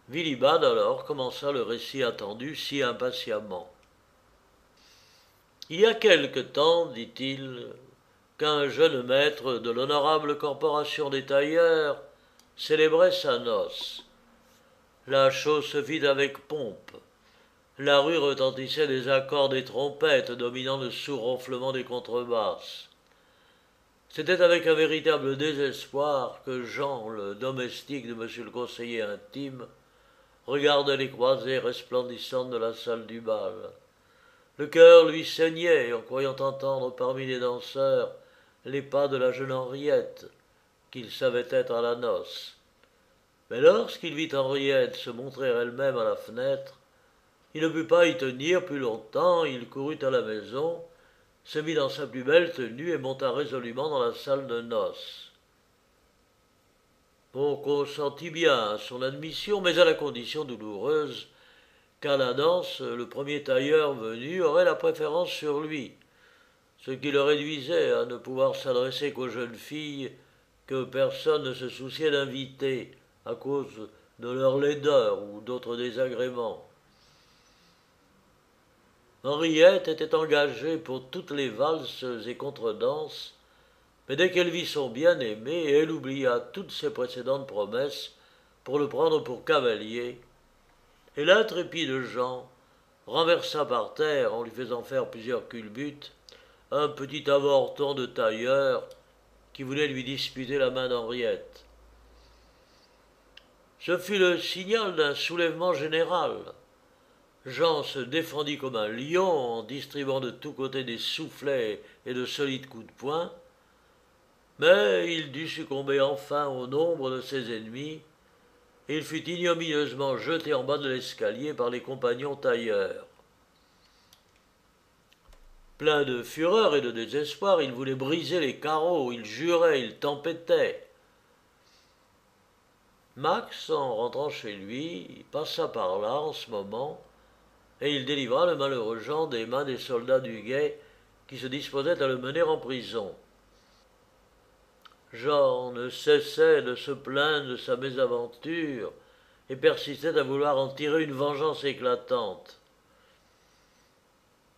Willibald alors commença le récit attendu si impatiemment. « Il y a quelque temps, dit-il, qu'un jeune maître de l'honorable corporation des tailleurs célébrait sa noce. La chose se fit avec pompe. La rue retentissait des accords des trompettes dominant le sourd ronflement des contrebasses. C'était avec un véritable désespoir que Jean, le domestique de monsieur le conseiller intime, regardait les croisées resplendissantes de la salle du bal. Le cœur lui saignait en croyant entendre parmi les danseurs les pas de la jeune Henriette, qu'il savait être à la noce. Mais lorsqu'il vit Henriette se montrer elle-même à la fenêtre, il ne put pas y tenir plus longtemps, il courut à la maison, se mit dans sa plus belle tenue et monta résolument dans la salle de noces. On consentit bien à son admission, mais à la condition douloureuse qu'à la danse, le premier tailleur venu aurait la préférence sur lui, ce qui le réduisait à ne pouvoir s'adresser qu'aux jeunes filles que personne ne se souciait d'inviter à cause de leur laideur ou d'autres désagréments. Henriette était engagée pour toutes les valses et contredanses, mais dès qu'elle vit son bien-aimé, elle oublia toutes ses précédentes promesses pour le prendre pour cavalier, et l'intrépide Jean renversa par terre, en lui faisant faire plusieurs culbutes, un petit avorton de tailleur qui voulait lui disputer la main d'Henriette. Ce fut le signal d'un soulèvement général. Jean se défendit comme un lion en distribuant de tous côtés des soufflets et de solides coups de poing, mais il dut succomber enfin au nombre de ses ennemis, et il fut ignominieusement jeté en bas de l'escalier par les compagnons tailleurs. Plein de fureur et de désespoir, il voulait briser les carreaux, il jurait, il tempêtait. Max, en rentrant chez lui, passa par là en ce moment, et il délivra le malheureux Jean des mains des soldats du guet qui se disposaient à le mener en prison. Jean ne cessait de se plaindre de sa mésaventure et persistait à vouloir en tirer une vengeance éclatante.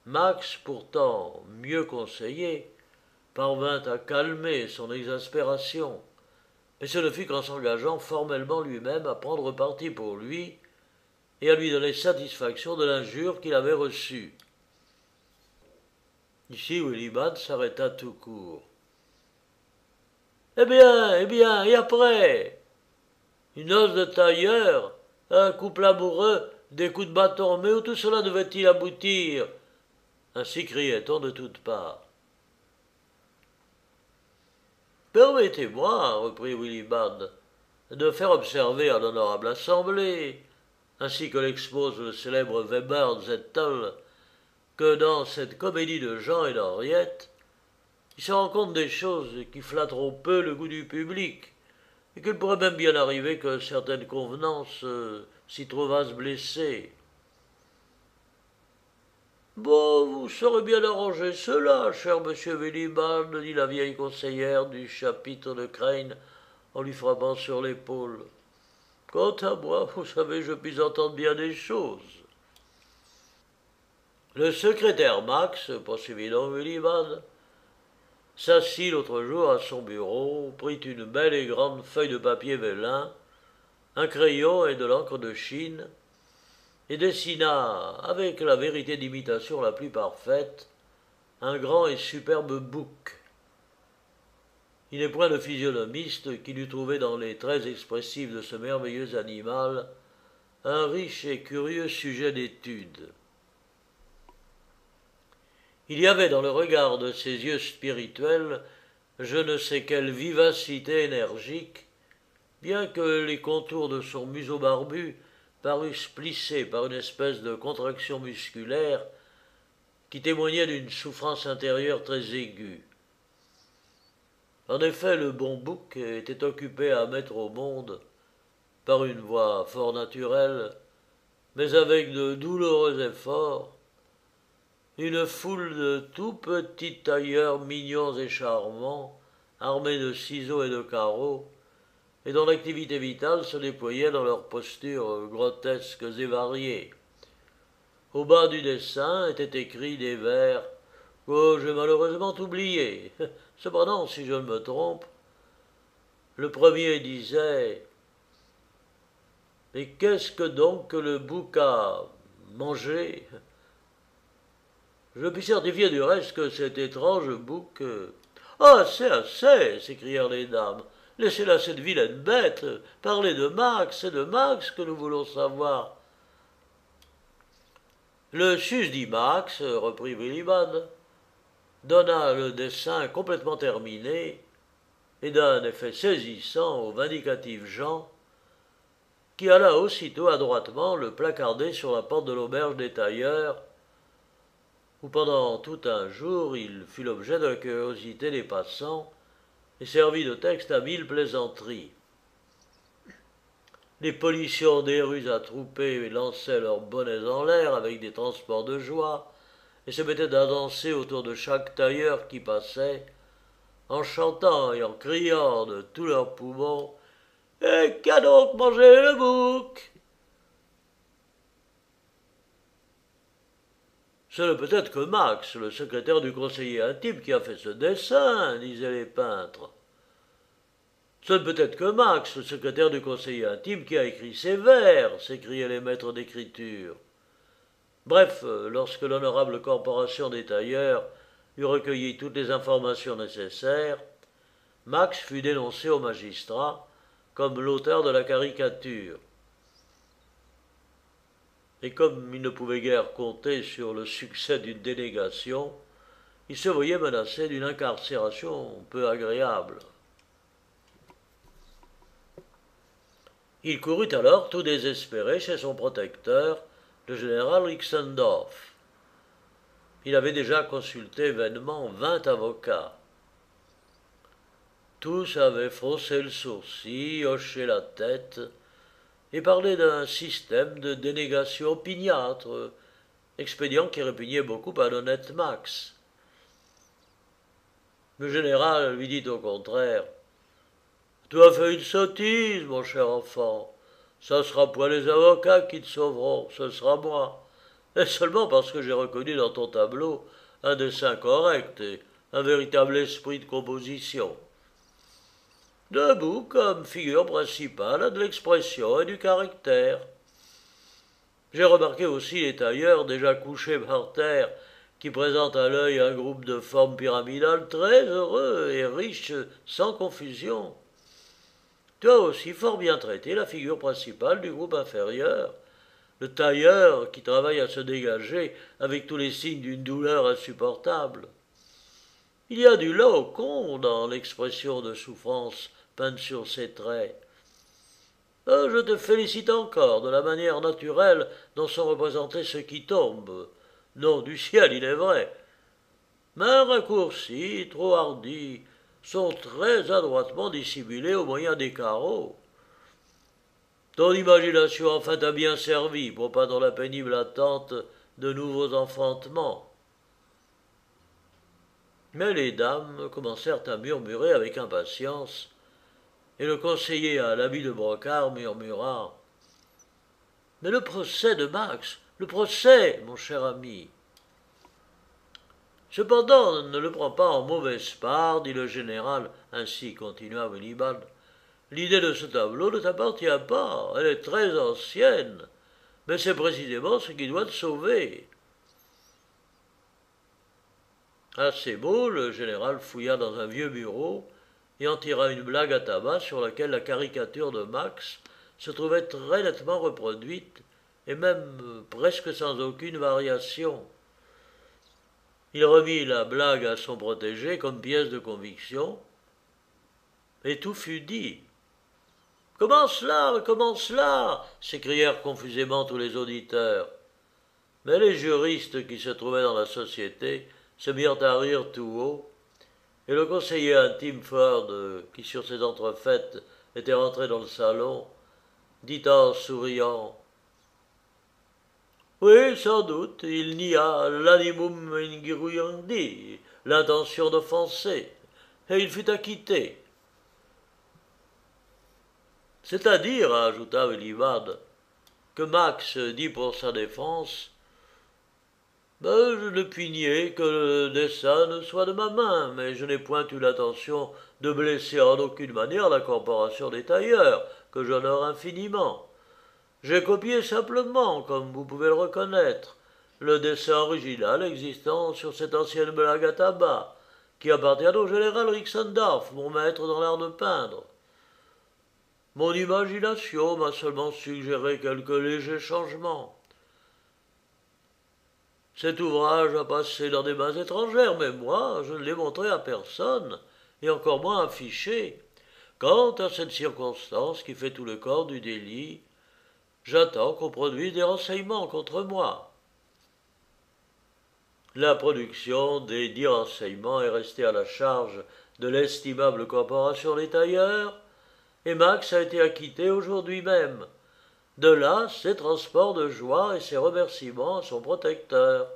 Max, pourtant mieux conseillé, parvint à calmer son exaspération, mais ce ne fut qu'en s'engageant formellement lui-même à prendre parti pour lui et à lui donner satisfaction de l'injure qu'il avait reçue. Ici, Willibald s'arrêta tout court. Eh bien, et après? Une noce de tailleur, un couple amoureux, des coups de bâton, mais où tout cela devait-il aboutir? Ainsi criait-on de toutes parts. Permettez-moi, reprit Willibald, de faire observer à l'honorable assemblée, ainsi que l'expose le célèbre Weber Zettel, que dans cette comédie de Jean et d'Henriette, il se rend compte des choses qui flatteront peu le goût du public, et qu'il pourrait même bien arriver que certaines convenances s'y trouvassent blessées. Bon, vous saurez bien arranger cela, cher monsieur Willibald, dit la vieille conseillère du chapitre de Crane en lui frappant sur l'épaule. Quant à moi, vous savez, je puis entendre bien des choses. Le secrétaire Max, poursuivit donc Willibald, s'assit l'autre jour à son bureau, prit une belle et grande feuille de papier vélin, un crayon et de l'encre de Chine, et dessina, avec la vérité d'imitation la plus parfaite, un grand et superbe bouc. Il n'est point de physionomiste qui n'eût trouvé dans les traits expressifs de ce merveilleux animal un riche et curieux sujet d'étude. Il y avait dans le regard de ses yeux spirituels je ne sais quelle vivacité énergique, bien que les contours de son museau barbu parussent plissés par une espèce de contraction musculaire qui témoignait d'une souffrance intérieure très aiguë. En effet, le bon bouc était occupé à mettre au monde, par une voie fort naturelle, mais avec de douloureux efforts, une foule de tout petits tailleurs mignons et charmants, armés de ciseaux et de carreaux, et dont l'activité vitale se déployait dans leurs postures grotesques et variées. Au bas du dessin étaient écrits des vers que j'ai malheureusement oubliés. Cependant, si je ne me trompe, le premier disait « Mais qu'est-ce que donc que le bouc a manger. Je puis certifier du reste que cet étrange bouc... Ah, assez, assez, s'écrièrent les dames. Laissez là cette vilaine bête. Parlez de Max, c'est de Max que nous voulons savoir. Le susdit Max, reprit Willibald, donna le dessin complètement terminé et d'un effet saisissant au vindicatif Jean, qui alla aussitôt adroitement le placarder sur la porte de l'auberge des tailleurs, où pendant tout un jour il fut l'objet de la curiosité des passants et servit de texte à 1000 plaisanteries. Les policiers des rues attroupées lançaient leurs bonnets en l'air avec des transports de joie et se mettaient à danser autour de chaque tailleur qui passait, en chantant et en criant de tous leurs poumons « Et qu'a donc mangé le bouc ?» Ce ne peut être que Max, le secrétaire du conseiller intime, qui a fait ce dessin, disaient les peintres. Ce ne peut être que Max, le secrétaire du conseiller intime, qui a écrit ces vers, s'écriaient les maîtres d'écriture. Bref, lorsque l'honorable corporation des tailleurs eut recueilli toutes les informations nécessaires, Max fut dénoncé au magistrat comme l'auteur de la caricature. Et comme il ne pouvait guère compter sur le succès d'une délégation, il se voyait menacé d'une incarcération peu agréable. Il courut alors tout désespéré chez son protecteur, le général Rixendorf. Il avait déjà consulté vainement 20 avocats. Tous avaient froncé le sourcil, hoché la tête, et parlait d'un système de dénégation opiniâtre, expédient qui répugnait beaucoup à l'honnête Max. Le général lui dit au contraire « Tu as fait une sottise, mon cher enfant. Ça sera pas les avocats qui te sauveront, ce sera moi. Et seulement parce que j'ai reconnu dans ton tableau un dessin correct et un véritable esprit de composition. Debout comme figure principale a de l'expression et du caractère. J'ai remarqué aussi les tailleurs déjà couchés par terre qui présentent à l'œil un groupe de formes pyramidales très heureux et riches sans confusion. Tu as aussi fort bien traité la figure principale du groupe inférieur, le tailleur qui travaille à se dégager avec tous les signes d'une douleur insupportable. Il y a du Laocoon dans l'expression de souffrance peinte sur ses traits. Je te félicite encore de la manière naturelle dont sont représentés ceux qui tombent. Non du ciel, il est vrai. Mais raccourcis, trop hardis, sont très adroitement dissimulés au moyen des carreaux. Ton imagination enfin t'a bien servi pour pas dans la pénible attente de nouveaux enfantements. Mais les dames commencèrent à murmurer avec impatience, et le conseiller à l'habit de brocart murmura « Mais le procès de Max, le procès, mon cher ami !» Cependant, ne le prends pas en mauvaise part, dit le général, ainsi continua Willibald. L'idée de ce tableau ne t'appartient pas, elle est très ancienne, mais c'est précisément ce qui doit te sauver. À ces mots, le général fouilla dans un vieux bureau et en tira une blague à tabac sur laquelle la caricature de Max se trouvait très nettement reproduite et même presque sans aucune variation. Il remit la blague à son protégé comme pièce de conviction, et tout fut dit. « Comment cela? Comment cela ?» s'écrièrent confusément tous les auditeurs. Mais les juristes qui se trouvaient dans la société se mirent à rire tout haut, et le conseiller intime Ford, qui sur ces entrefaites était rentré dans le salon, dit en souriant « Oui, sans doute, il nia l'animum injuriandi, l'intention d'offenser, et il fut acquitté. » C'est-à-dire, ajouta Willibald, que Max dit pour sa défense « Je ne puis nier que le dessin ne soit de ma main, mais je n'ai point eu l'intention de blesser en aucune manière la corporation des tailleurs, que j'honore infiniment. J'ai copié simplement, comme vous pouvez le reconnaître, le dessin original existant sur cette ancienne blague à tabac, qui appartient au général Rixendorf, mon maître dans l'art de peindre. Mon imagination m'a seulement suggéré quelques légers changements. Cet ouvrage a passé dans des mains étrangères, mais moi, je ne l'ai montré à personne, et encore moins affiché. Quant à cette circonstance qui fait tout le corps du délit, j'attends qu'on produise des renseignements contre moi. La production des dits renseignements est restée à la charge de l'estimable corporation Les Tailleurs, et Max a été acquitté aujourd'hui même. De là ses transports de joie et ses remerciements à son protecteur.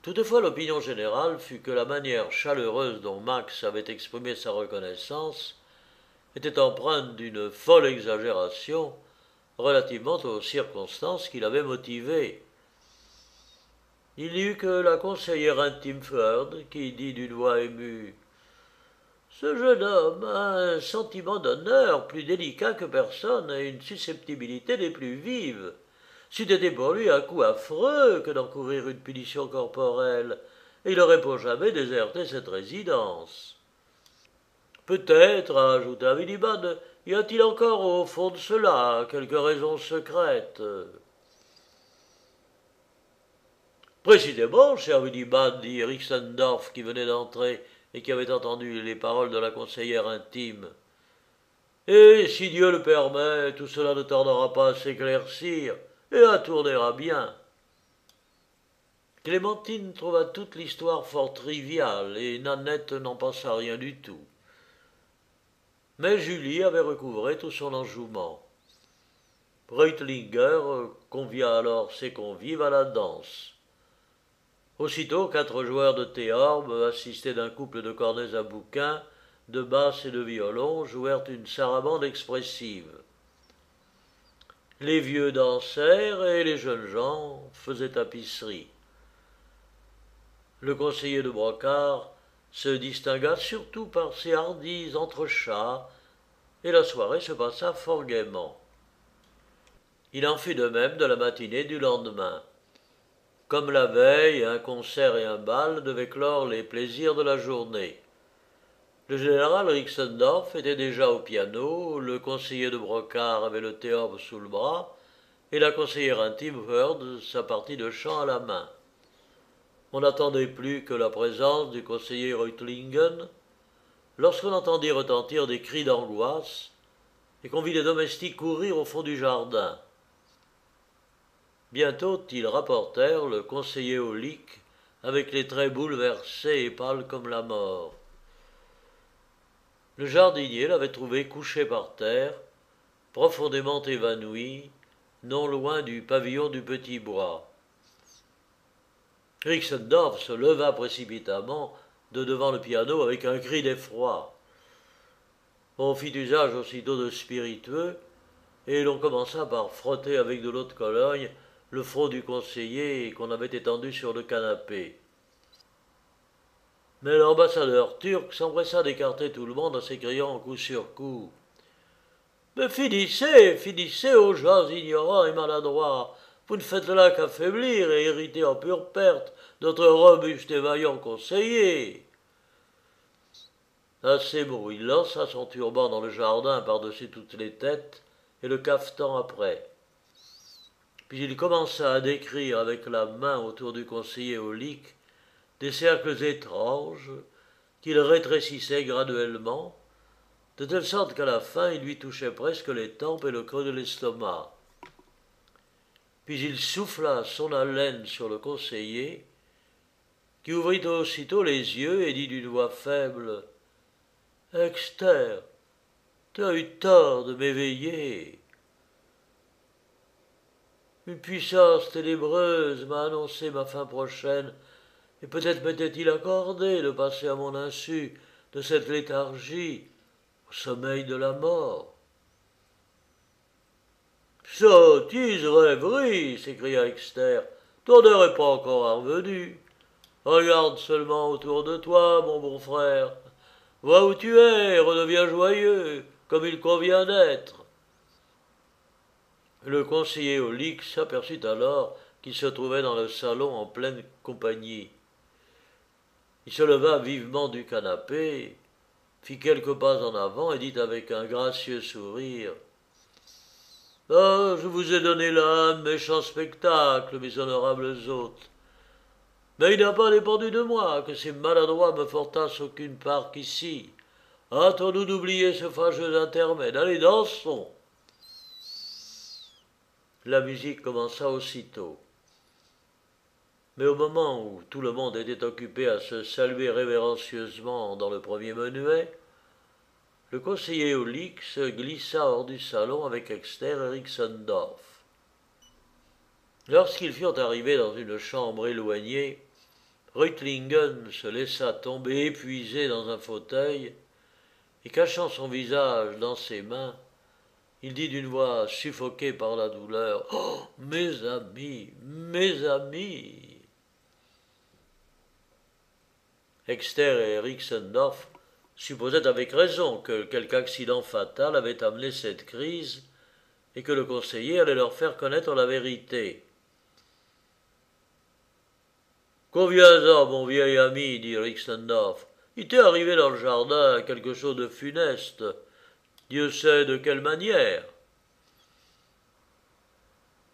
Toutefois, l'opinion générale fut que la manière chaleureuse dont Max avait exprimé sa reconnaissance était empreinte d'une folle exagération relativement aux circonstances qui l'avaient motivé. Il n'y eut que la conseillère intime Ferd qui dit d'une voix émue « Ce jeune homme a un sentiment d'honneur plus délicat que personne et une susceptibilité des plus vives. C'eût été pour lui un coup affreux que d'encourir une punition corporelle, et il aurait pour jamais déserté cette résidence. » Peut-être, ajouta Willibald, y a-t-il encore au fond de cela quelque raison secrète. Précisément, cher Willibald, dit Rixendorf, qui venait d'entrer et qui avait entendu les paroles de la conseillère intime. Et si Dieu le permet, tout cela ne tardera pas à s'éclaircir et à tourner à bien. Clémentine trouva toute l'histoire fort triviale et Nanette n'en pensa rien du tout. Mais Julie avait recouvré tout son enjouement. Reutlinger convia alors ses convives à la danse. Aussitôt, 4 joueurs de théorbe, assistés d'un couple de cornets à bouquins, de basses et de violons, jouèrent une sarabande expressive. Les vieux dansèrent et les jeunes gens faisaient tapisserie. Le conseiller de Brocard se distingua surtout par ses hardis entrechats, et la soirée se passa fort gaiement. Il en fut de même de la matinée du lendemain. Comme la veille, un concert et un bal devaient clore les plaisirs de la journée. Le général Rixendorf était déjà au piano, le conseiller de Brocard avait le théorbe sous le bras, et la conseillère intime Ferd sa partie de chant à la main. On n'attendait plus que la présence du conseiller Reutlingen, lorsqu'on entendit retentir des cris d'angoisse, et qu'on vit les domestiques courir au fond du jardin. Bientôt ils rapportèrent le conseiller Aulique, avec les traits bouleversés et pâles comme la mort. Le jardinier l'avait trouvé couché par terre, profondément évanoui, non loin du pavillon du Petit Bois. Rixendorf se leva précipitamment de devant le piano avec un cri d'effroi. On fit usage aussitôt de spiritueux, et l'on commença par frotter avec de l'eau de Cologne le front du conseiller qu'on avait étendu sur le canapé. Mais l'ambassadeur turc s'empressa d'écarter tout le monde en s'écriant coup sur coup. « Mais finissez, finissez, ô gens ignorants et maladroits, vous ne faites là qu'affaiblir et irriter en pure perte notre robuste et vaillant conseiller. » À ces mots, il lança son turban dans le jardin par-dessus toutes les têtes et le cafetan après. Puis il commença à décrire avec la main autour du conseiller Aulique des cercles étranges qu'il rétrécissait graduellement, de telle sorte qu'à la fin il lui touchait presque les tempes et le creux de l'estomac. Puis il souffla son haleine sur le conseiller, qui ouvrit aussitôt les yeux et dit d'une voix faible « Exter, tu as eu tort de m'éveiller. Une puissance ténébreuse m'a annoncé ma fin prochaine, et peut-être m'était-il accordé de passer à mon insu de cette léthargie au sommeil de la mort. » « Sottise, rêverie !» s'écria Exter. « Ton heure n'est pas encore revenu. Regarde seulement autour de toi, mon bon frère. Vois où tu es et redeviens joyeux, comme il convient d'être. » Le conseiller Olik s'aperçut alors qu'il se trouvait dans le salon en pleine compagnie. Il se leva vivement du canapé, fit quelques pas en avant et dit avec un gracieux sourire « Ah, je vous ai donné là un méchant spectacle, mes honorables hôtes. Mais il n'a pas dépendu de moi que ces maladroits me fortassent aucune part qu'ici. Hâtons-nous d'oublier ce fâcheux intermède. Allez, dansons !» La musique commença aussitôt. Mais au moment où tout le monde était occupé à se saluer révérencieusement dans le premier menuet, le conseiller Olik se glissa hors du salon avec Exter et Rixendorf. Lorsqu'ils furent arrivés dans une chambre éloignée, Reutlingen se laissa tomber épuisé dans un fauteuil, et cachant son visage dans ses mains, il dit d'une voix suffoquée par la douleur « Oh, mes amis, mes amis !» Exter et Rixendorf supposaient avec raison que quelque accident fatal avait amené cette crise et que le conseiller allait leur faire connaître la vérité. « Conviens-en, mon vieil ami, dit Rixendorf. Il t'est arrivé dans le jardin quelque chose de funeste. Dieu sait de quelle manière. »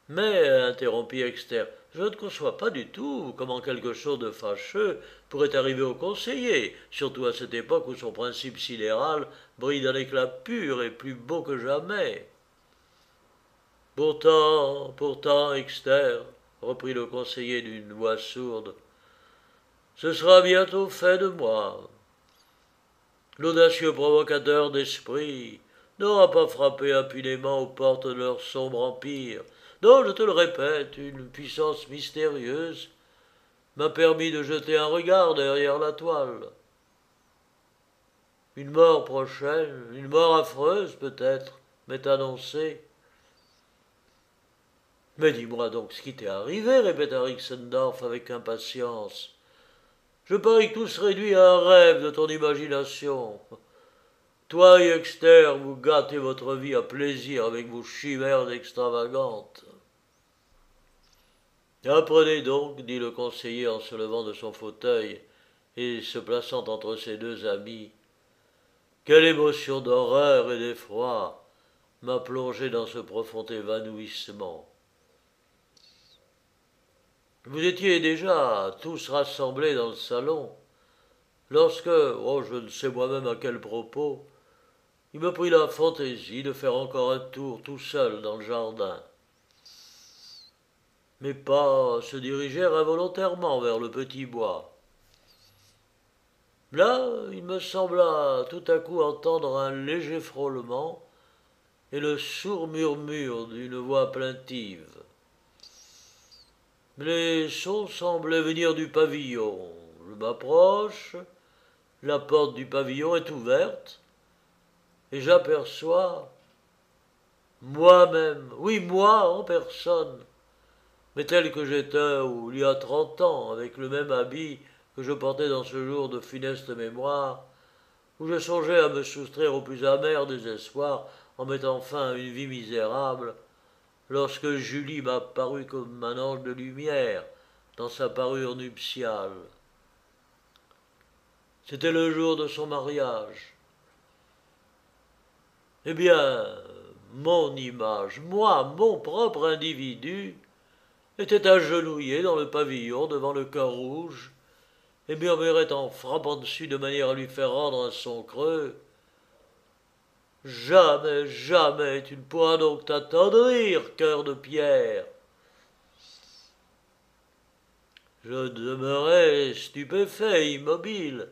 Mais, interrompit Exter, je ne conçois pas du tout comment quelque chose de fâcheux pourrait arriver au conseiller, surtout à cette époque où son principe sidéral brille d'un éclat pur et plus beau que jamais. Pourtant, Exter, reprit le conseiller d'une voix sourde, ce sera bientôt fait de moi. L'audacieux provocateur d'esprit n'aura pas frappé impunément aux portes de leur sombre empire. Non, je te le répète, une puissance mystérieuse m'a permis de jeter un regard derrière la toile. Une mort prochaine, une mort affreuse peut-être, m'est annoncée. Mais dis-moi donc ce qui t'est arrivé, répéta Rixendorf avec impatience. Je parie que tout se réduit à un rêve de ton imagination. Toi et Exter, vous gâtez votre vie à plaisir avec vos chimères extravagantes. Apprenez donc, dit le conseiller en se levant de son fauteuil et se plaçant entre ses deux amis, quelle émotion d'horreur et d'effroi m'a plongé dans ce profond évanouissement. Vous étiez déjà tous rassemblés dans le salon, lorsque, je ne sais moi-même à quel propos, il me prit la fantaisie de faire encore un tour tout seul dans le jardin. Mes pas se dirigèrent involontairement vers le petit bois. Là, il me sembla tout à coup entendre un léger frôlement et le sourd murmure d'une voix plaintive. Les sons semblaient venir du pavillon. Je m'approche, la porte du pavillon est ouverte, et j'aperçois moi-même, oui, moi en personne, mais tel que j'étais il y a 30 ans, avec le même habit que je portais dans ce jour de funeste mémoire, où je songeais à me soustraire au plus amer désespoir en mettant fin à une vie misérable, lorsque Julie m'apparut comme un ange de lumière dans sa parure nuptiale. C'était le jour de son mariage. Eh bien, mon image, moi, mon propre individu, était agenouillé dans le pavillon devant le cœur rouge et murmurait en frappant dessus de manière à lui faire rendre un son creux. Jamais, jamais tu ne pourras donc t'attendrir, cœur de pierre. Je demeurai stupéfait, immobile.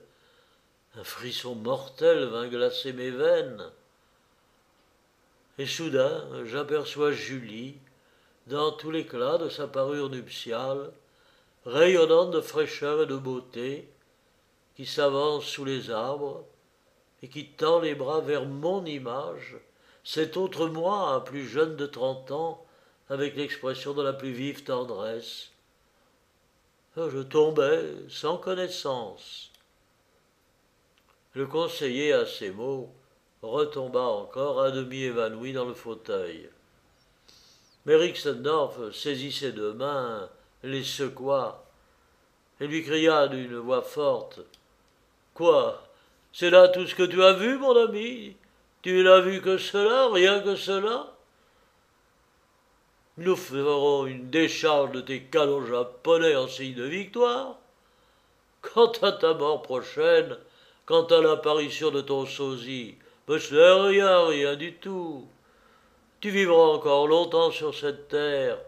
Un frisson mortel vint glacer mes veines. Et soudain, j'aperçois Julie, dans tout l'éclat de sa parure nuptiale, rayonnante de fraîcheur et de beauté, qui s'avance sous les arbres et qui tend les bras vers mon image, cet autre moi, plus jeune de 30 ans, avec l'expression de la plus vive tendresse. Je tombais sans connaissance. Le conseiller, à ces mots, retomba encore à demi évanoui dans le fauteuil. Mais Rixendorf saisit ses deux mains, les secoua, et lui cria d'une voix forte: « Quoi? C'est là tout ce que tu as vu, mon ami? Tu n'as vu que cela, rien que cela? Nous ferons une décharge de tes canons japonais en signe de victoire. Quant à ta mort prochaine, quant à l'apparition de ton sosie, mais c'est rien, rien du tout. Tu vivras encore longtemps sur cette terre,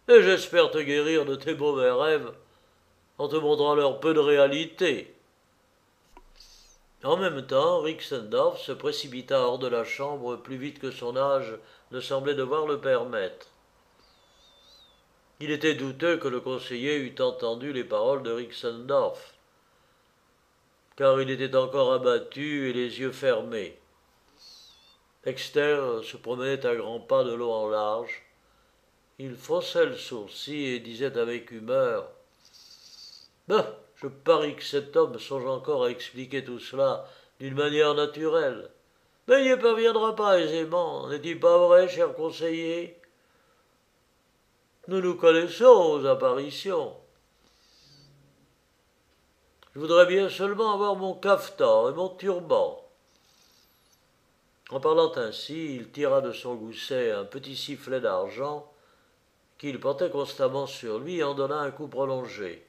et j'espère te guérir de tes mauvais rêves en te montrant leur peu de réalité. » En même temps, Rixendorf se précipita hors de la chambre plus vite que son âge ne semblait devoir le permettre. Il était douteux que le conseiller eût entendu les paroles de Rixendorf, car il était encore abattu et les yeux fermés. Exter se promenait à grands pas de long en large. Il fronçait le sourcil et disait avec humeur: « Ben, je parie que cet homme songe encore à expliquer tout cela d'une manière naturelle. Mais il n'y parviendra pas aisément, n'est-il pas vrai, cher conseiller? Nous nous connaissons aux apparitions. Je voudrais bien seulement avoir mon cafetan et mon turban. » En parlant ainsi, il tira de son gousset un petit sifflet d'argent qu'il portait constamment sur lui et en donna un coup prolongé.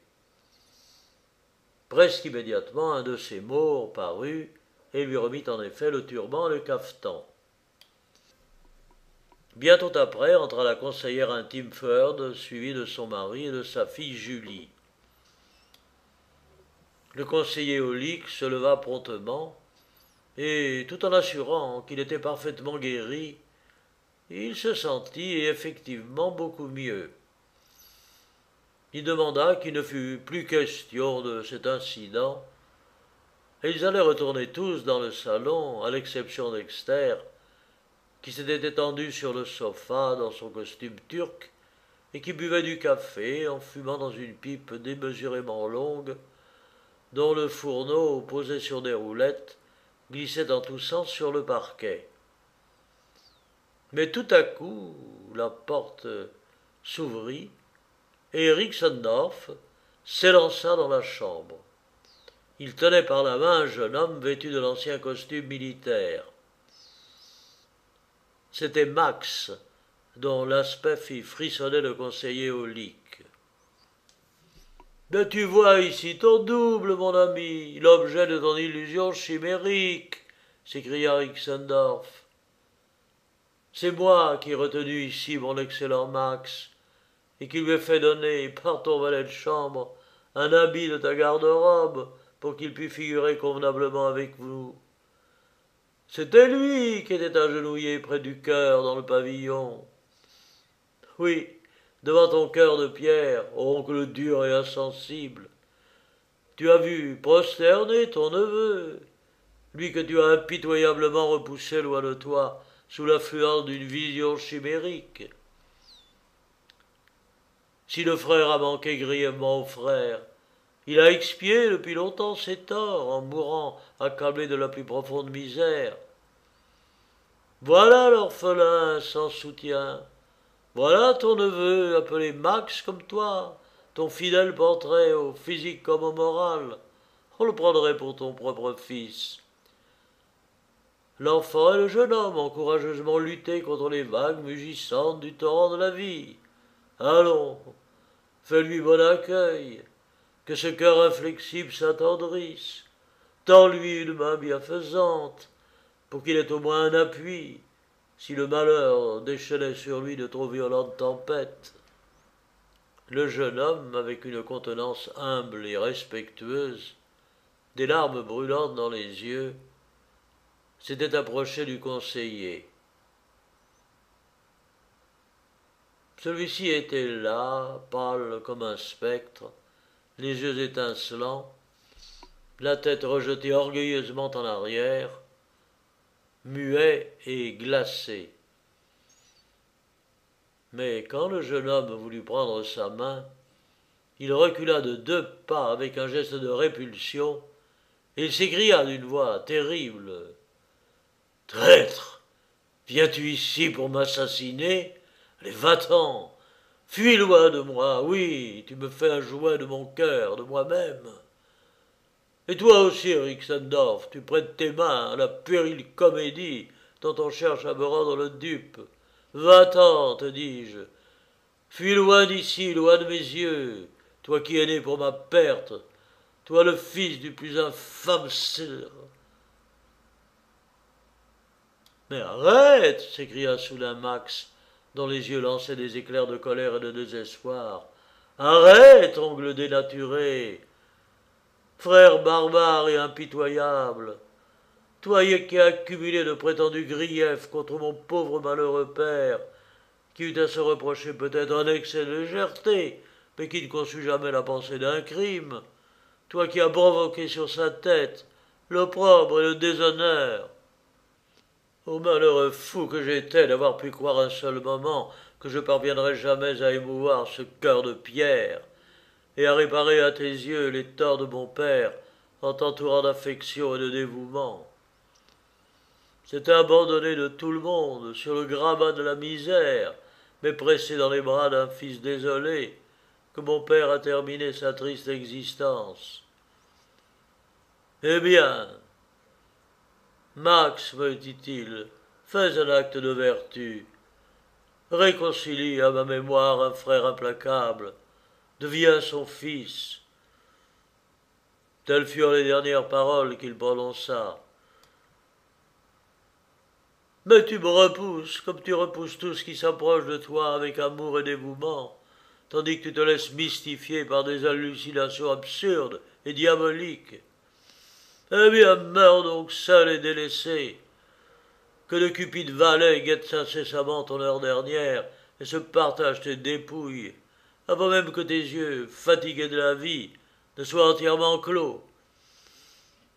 Presque immédiatement, un de ses maures parut et lui remit en effet le turban et le cafetan. Bientôt après entra la conseillère intime Feurde, suivie de son mari et de sa fille Julie. Le conseiller Aulique se leva promptement, et tout en assurant qu'il était parfaitement guéri, il se sentit effectivement beaucoup mieux. Il demanda qu'il ne fût plus question de cet incident, et ils allaient retourner tous dans le salon, à l'exception d'Exter, qui s'était étendu sur le sofa dans son costume turc et qui buvait du café en fumant dans une pipe démesurément longue, dont le fourneau, posé sur des roulettes, glissait en tous sens sur le parquet. Mais tout à coup, la porte s'ouvrit et Rixendorf s'élança dans la chambre. Il tenait par la main un jeune homme vêtu de l'ancien costume militaire. C'était Max, dont l'aspect fit frissonner le conseiller Aulique. « Mais tu vois ici ton double, mon ami, l'objet de ton illusion chimérique !» s'écria Rixendorf. « C'est moi qui ai retenu ici mon excellent Max, et qui lui ai fait donner, par ton valet de chambre, un habit de ta garde-robe pour qu'il pût figurer convenablement avec vous. C'était lui qui était agenouillé près du cœur dans le pavillon. Oui, devant ton cœur de pierre, oncle dur et insensible, tu as vu prosterner ton neveu, lui que tu as impitoyablement repoussé loin de toi sous l'influence d'une vision chimérique. Si le frère a manqué grièvement au frère, il a expié depuis longtemps ses torts en mourant accablé de la plus profonde misère. Voilà l'orphelin sans soutien. Voilà ton neveu appelé Max comme toi, ton fidèle portrait au physique comme au moral. On le prendrait pour ton propre fils. L'enfant et le jeune homme ont courageusement lutté contre les vagues mugissantes du torrent de la vie. Allons, fais-lui bon accueil, que ce cœur inflexible s'attendrisse, tends-lui une main bienfaisante, pour qu'il ait au moins un appui, si le malheur déchaînait sur lui de trop violentes tempêtes. » Le jeune homme, avec une contenance humble et respectueuse, des larmes brûlantes dans les yeux, s'était approché du conseiller. Celui-ci était là, pâle comme un spectre, les yeux étincelants, la tête rejetée orgueilleusement en arrière, muet et glacé. Mais quand le jeune homme voulut prendre sa main, il recula de 2 pas avec un geste de répulsion, et il s'écria d'une voix terrible: « Traître, viens-tu ici pour m'assassiner, Allez, va-t'en. Fuis loin de moi, oui, tu me fais un jouet de mon cœur, de moi-même. Et toi aussi, Rixendorf, tu prêtes tes mains à la puérile comédie dont on cherche à me rendre le dupe. Va-t'en, te dis-je. Fuis loin d'ici, loin de mes yeux, toi qui es né pour ma perte, toi le fils du plus infâme seigneur. Mais arrête, s'écria soudain Max, dont les yeux lançaient des éclairs de colère et de désespoir. Arrête, ongle dénaturé, frère barbare et impitoyable, toi qui as accumulé de prétendus griefs contre mon pauvre malheureux père, qui eut à se reprocher peut-être un excès de légèreté, mais qui ne conçut jamais la pensée d'un crime, toi qui as provoqué sur sa tête l'opprobre et le déshonneur. Ô malheureux fou que j'étais d'avoir pu croire un seul moment que je parviendrais jamais à émouvoir ce cœur de pierre, et à réparer à tes yeux les torts de mon père en t'entourant d'affection et de dévouement. C'est abandonné de tout le monde, sur le grabat de la misère, mais pressé dans les bras d'un fils désolé, que mon père a terminé sa triste existence. Eh bien, Max, me dit-il, fais un acte de vertu. Réconcilie à ma mémoire un frère implacable. Deviens son fils. Telles furent les dernières paroles qu'il prononça. Mais tu me repousses, comme tu repousses tout ce qui s'approche de toi avec amour et dévouement, tandis que tu te laisses mystifier par des hallucinations absurdes et diaboliques. Eh bien, meurs donc seul et délaissé, que de cupides valets guettent incessamment ton heure dernière et se partagent tes dépouilles, avant même que tes yeux, fatigués de la vie, ne soient entièrement clos.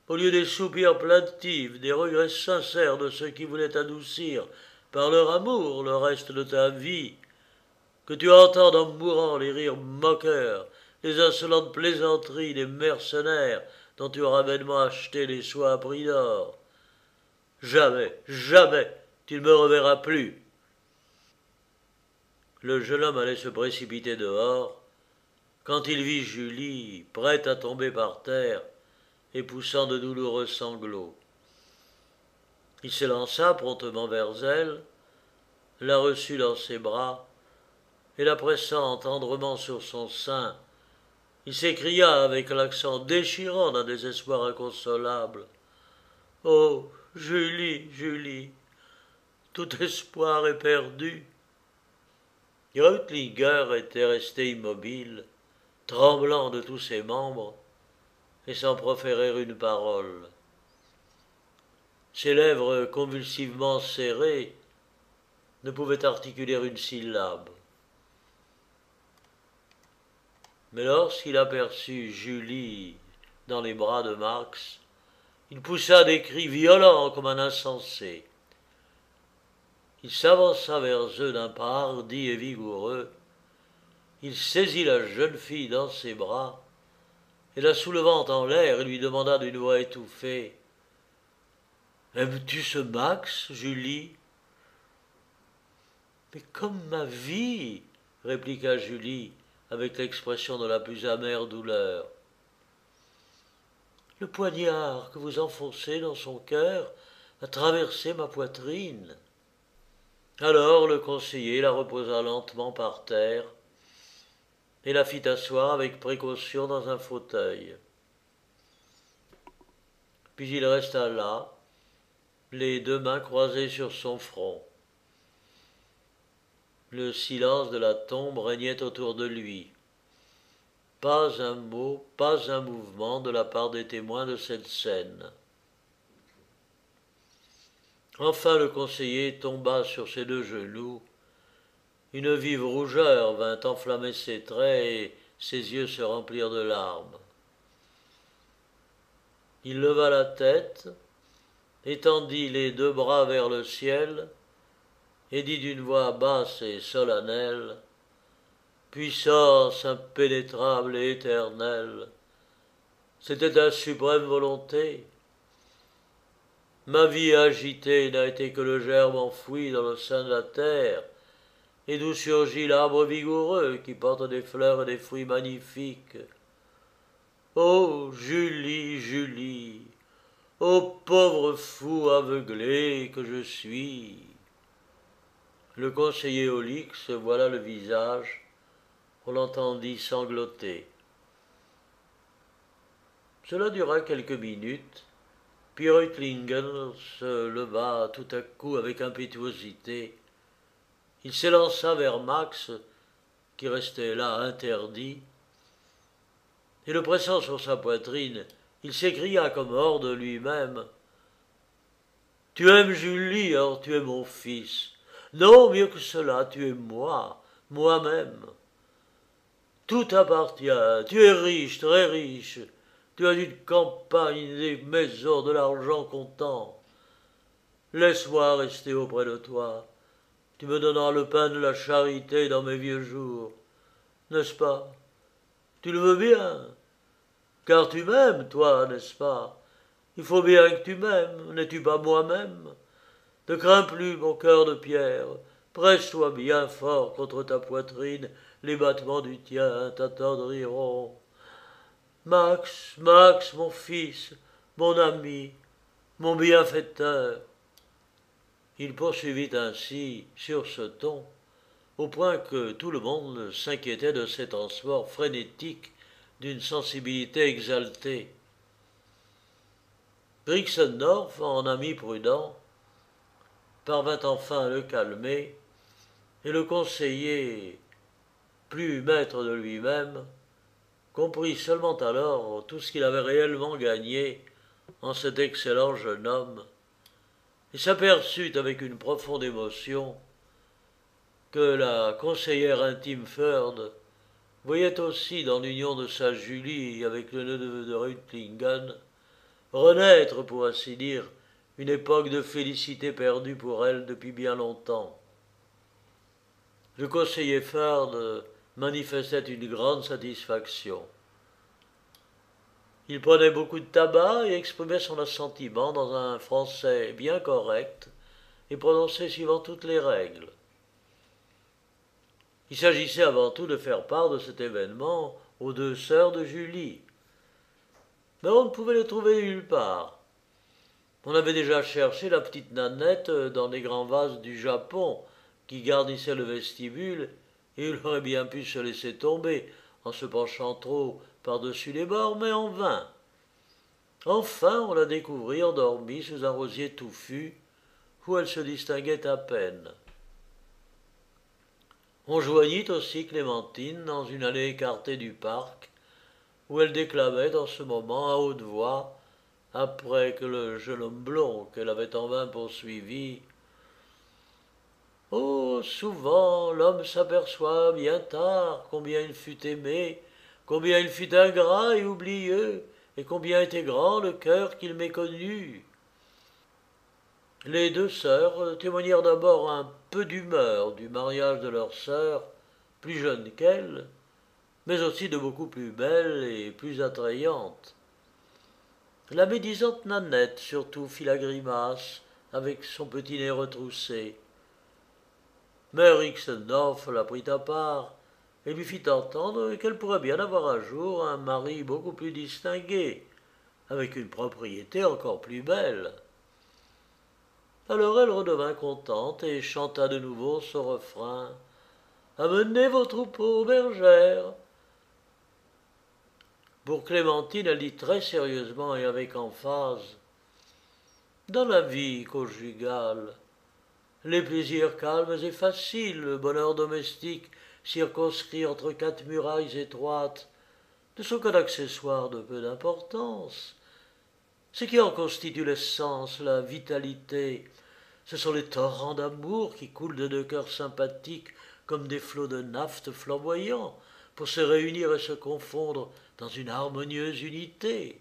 Au lieu des soupirs plaintifs, des regrets sincères de ceux qui voulaient adoucir par leur amour le reste de ta vie, que tu entends en mourant les rires moqueurs, les insolentes plaisanteries des mercenaires dont tu auras vainement acheté les soins à prix d'or. Jamais, jamais, tu ne me reverras plus. Le jeune homme allait se précipiter dehors, quand il vit Julie, prête à tomber par terre, et poussant de douloureux sanglots. Il s'élança promptement vers elle, la reçut dans ses bras, et la pressant tendrement sur son sein, il s'écria avec l'accent déchirant d'un désespoir inconsolable. Oh, Julie, Julie, tout espoir est perdu. Reutlinger était resté immobile, tremblant de tous ses membres, et sans proférer une parole. Ses lèvres convulsivement serrées ne pouvaient articuler une syllabe. Mais lorsqu'il aperçut Julie dans les bras de Max, il poussa des cris violents comme un insensé. Il s'avança vers eux d'un pas hardi et vigoureux. Il saisit la jeune fille dans ses bras, et la soulevant en l'air, il lui demanda d'une voix étouffée. « Aimes-tu ce Max, Julie ?»« Mais comme ma vie, répliqua Julie, avec l'expression de la plus amère douleur. Le poignard que vous enfoncez dans son cœur a traversé ma poitrine. Alors le conseiller la reposa lentement par terre et la fit asseoir avec précaution dans un fauteuil. Puis il resta là, les deux mains croisées sur son front. Le silence de la tombe régnait autour de lui. Pas un mot, pas un mouvement de la part des témoins de cette scène. Enfin le conseiller tomba sur ses deux genoux. Une vive rougeur vint enflammer ses traits et ses yeux se remplirent de larmes. Il leva la tête, étendit les deux bras vers le ciel et dit d'une voix basse et solennelle: « Puissance impénétrable et éternelle, c'était ta suprême volonté. Ma vie agitée n'a été que le germe enfoui dans le sein de la terre, et d'où surgit l'arbre vigoureux qui porte des fleurs et des fruits magnifiques. Ô Julie, Julie, ô pauvre fou aveuglé que je suis. Le conseiller Olix se voila le visage, on l'entendit sangloter. Cela dura quelques minutes, puis Reutlingen se leva tout à coup avec impétuosité. Il s'élança vers Max, qui restait là interdit, et le pressant sur sa poitrine, il s'écria comme hors de lui-même. « Tu aimes Julie, or tu es mon fils. Non, mieux que cela, tu es moi, moi-même. Tout t'appartient, tu es riche, très riche. Tu as une campagne, des maisons, de l'argent comptant. Laisse-moi rester auprès de toi. Tu me donneras le pain de la charité dans mes vieux jours. N'est-ce pas? Tu le veux bien? Car tu m'aimes, toi, n'est-ce pas? Il faut bien que tu m'aimes, n'es-tu pas moi-même? Ne crains plus, mon cœur de pierre. Presse-toi bien fort contre ta poitrine, les battements du tien t'attendriront. Max, Max, mon fils, mon ami, mon bienfaiteur. Il poursuivit ainsi, sur ce ton, au point que tout le monde s'inquiétait de ces transports frénétiques d'une sensibilité exaltée. Brixendorf, en ami prudent, parvint enfin à le calmer, et le conseiller, plus maître de lui-même, comprit seulement alors tout ce qu'il avait réellement gagné en cet excellent jeune homme, et s'aperçut avec une profonde émotion que la conseillère intime Ferd voyait aussi dans l'union de sa Julie avec le neveu de Reutlingen renaître, pour ainsi dire, une époque de félicité perdue pour elle depuis bien longtemps. Le conseiller Ferd manifestait une grande satisfaction. Il prenait beaucoup de tabac et exprimait son assentiment dans un français bien correct et prononcé suivant toutes les règles. Il s'agissait avant tout de faire part de cet événement aux deux sœurs de Julie. Mais on ne pouvait les trouver nulle part. On avait déjà cherché la petite Nanette dans les grands vases du Japon qui garnissaient le vestibule, et il aurait bien pu se laisser tomber en se penchant trop par-dessus les bords, mais en vain. Enfin, on la découvrit endormie sous un rosier touffu, où elle se distinguait à peine. On joignit aussi Clémentine dans une allée écartée du parc, où elle déclamait en ce moment à haute voix, après que le jeune homme blond qu'elle avait en vain poursuivi. Oh, souvent l'homme s'aperçoit bien tard combien il fut aimé, combien il fut ingrat et oublieux, et combien était grand le cœur qu'il méconnut. Les deux sœurs témoignèrent d'abord un peu d'humeur du mariage de leur sœur, plus jeune qu'elles, mais aussi de beaucoup plus belle et plus attrayante. La médisante Nanette surtout fit la grimace avec son petit nez retroussé. Mais Rixendorf la prit à part et lui fit entendre qu'elle pourrait bien avoir un jour un mari beaucoup plus distingué, avec une propriété encore plus belle. Alors elle redevint contente et chanta de nouveau son refrain. « Amenez vos troupeaux, bergères !» Pour Clémentine, elle dit très sérieusement et avec emphase. Dans la vie conjugale, les plaisirs calmes et faciles, le bonheur domestique circonscrit entre quatre murailles étroites, ne sont qu'un accessoire de peu d'importance. Ce qui en constitue l'essence, la vitalité, ce sont les torrents d'amour qui coulent de deux cœurs sympathiques comme des flots de naphte flamboyants, pour se réunir et se confondre dans une harmonieuse unité.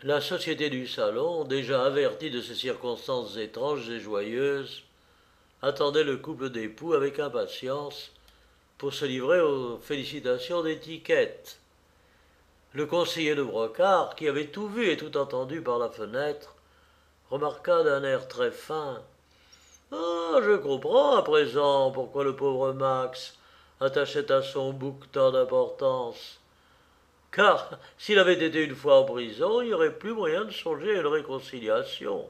La société du salon, déjà avertie de ces circonstances étranges et joyeuses, attendait le couple d'époux avec impatience pour se livrer aux félicitations d'étiquette. Le conseiller de Brocard, qui avait tout vu et tout entendu par la fenêtre, remarqua d'un air très fin. « Ah, je comprends à présent pourquoi le pauvre Max attachait à son bouc tant d'importance. Car s'il avait été une fois en prison, il n'y aurait plus moyen de songer à une réconciliation.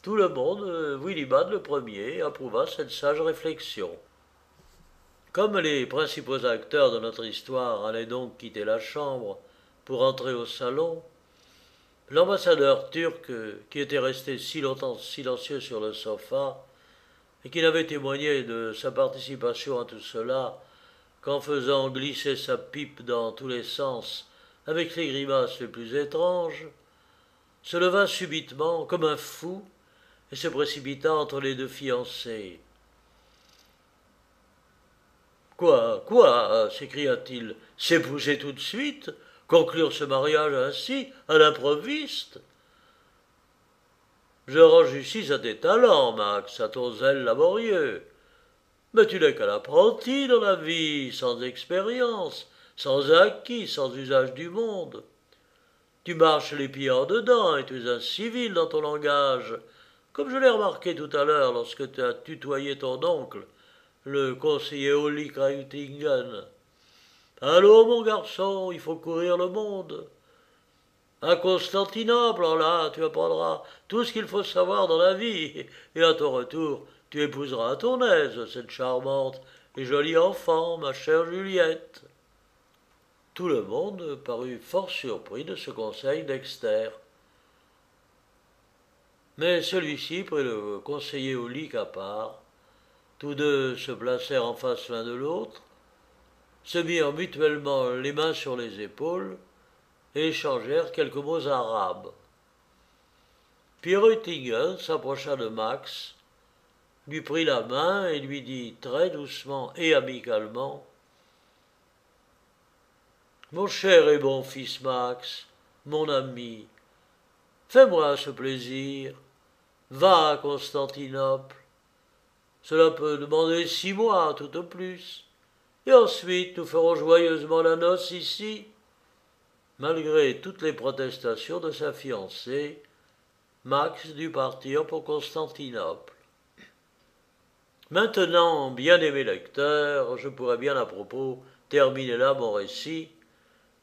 Tout le monde, Willibald le premier, approuva cette sage réflexion. Comme les principaux acteurs de notre histoire allaient donc quitter la chambre pour entrer au salon, l'ambassadeur turc, qui était resté si longtemps silencieux sur le sofa, et qui n'avait témoigné de sa participation à tout cela qu'en faisant glisser sa pipe dans tous les sens avec les grimaces les plus étranges, se leva subitement comme un fou et se précipita entre les deux fiancés. Quoi s'écria-t-il. S'épouser tout de suite? Conclure ce mariage ainsi, à l'improviste? Je rends justice à tes talents, Max, à ton zèle laborieux. Mais tu n'es qu'un apprenti dans la vie, sans expérience, sans acquis, sans usage du monde. Tu marches les pieds en dedans et tu es incivil dans ton langage, comme je l'ai remarqué tout à l'heure lorsque tu as tutoyé ton oncle, le conseiller Oli Kreutingen. Allô, mon garçon, il faut courir le monde. À Constantinople, là, tu apprendras tout ce qu'il faut savoir dans la vie, et à ton retour, tu épouseras à ton aise cette charmante et jolie enfant, ma chère Juliette. Tout le monde parut fort surpris de ce conseil d'Exter. Mais celui-ci prit le conseiller au lit à part. Tous deux se placèrent en face l'un de l'autre, se mirent mutuellement les mains sur les épaules et échangèrent quelques mots arabes. Puis Reutingen s'approcha de Max, lui prit la main et lui dit très doucement et amicalement: Mon cher et bon fils Max, mon ami, fais-moi ce plaisir, va à Constantinople. Cela peut demander 6 mois tout au plus, et ensuite nous ferons joyeusement la noce ici. Malgré toutes les protestations de sa fiancée, Max dut partir pour Constantinople. Maintenant, bien-aimé lecteur, je pourrais bien à propos terminer là mon récit,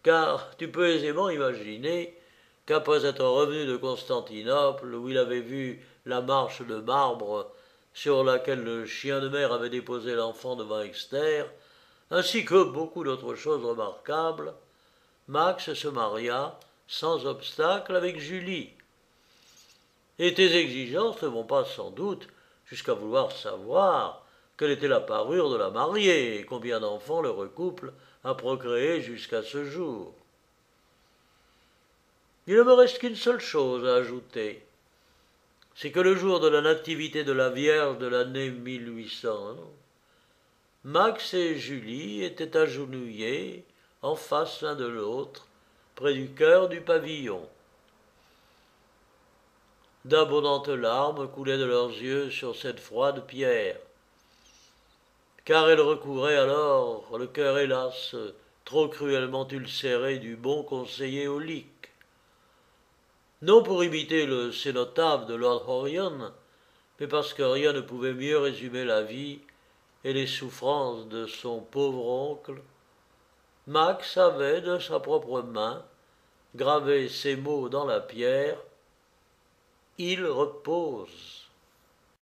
car tu peux aisément imaginer qu'après être revenu de Constantinople, où il avait vu la marche de marbre sur laquelle le chien de mer avait déposé l'enfant devant Exter, ainsi que beaucoup d'autres choses remarquables, Max se maria sans obstacle avec Julie. Et tes exigences ne vont pas sans doute jusqu'à vouloir savoir quelle était la parure de la mariée et combien d'enfants l'heureux couple a procréé jusqu'à ce jour. Il ne me reste qu'une seule chose à ajouter, c'est que le jour de la nativité de la Vierge de l'année 1800, Max et Julie étaient agenouillés en face l'un de l'autre, près du cœur du pavillon. D'abondantes larmes coulaient de leurs yeux sur cette froide pierre, car elles recouvraient alors le cœur hélas trop cruellement ulcéré du bon conseiller Aulic. Non pour imiter le cénotaphe de Lord Orion, mais parce que rien ne pouvait mieux résumer la vie et les souffrances de son pauvre oncle, Max avait de sa propre main gravé ces mots dans la pierre: Il repose.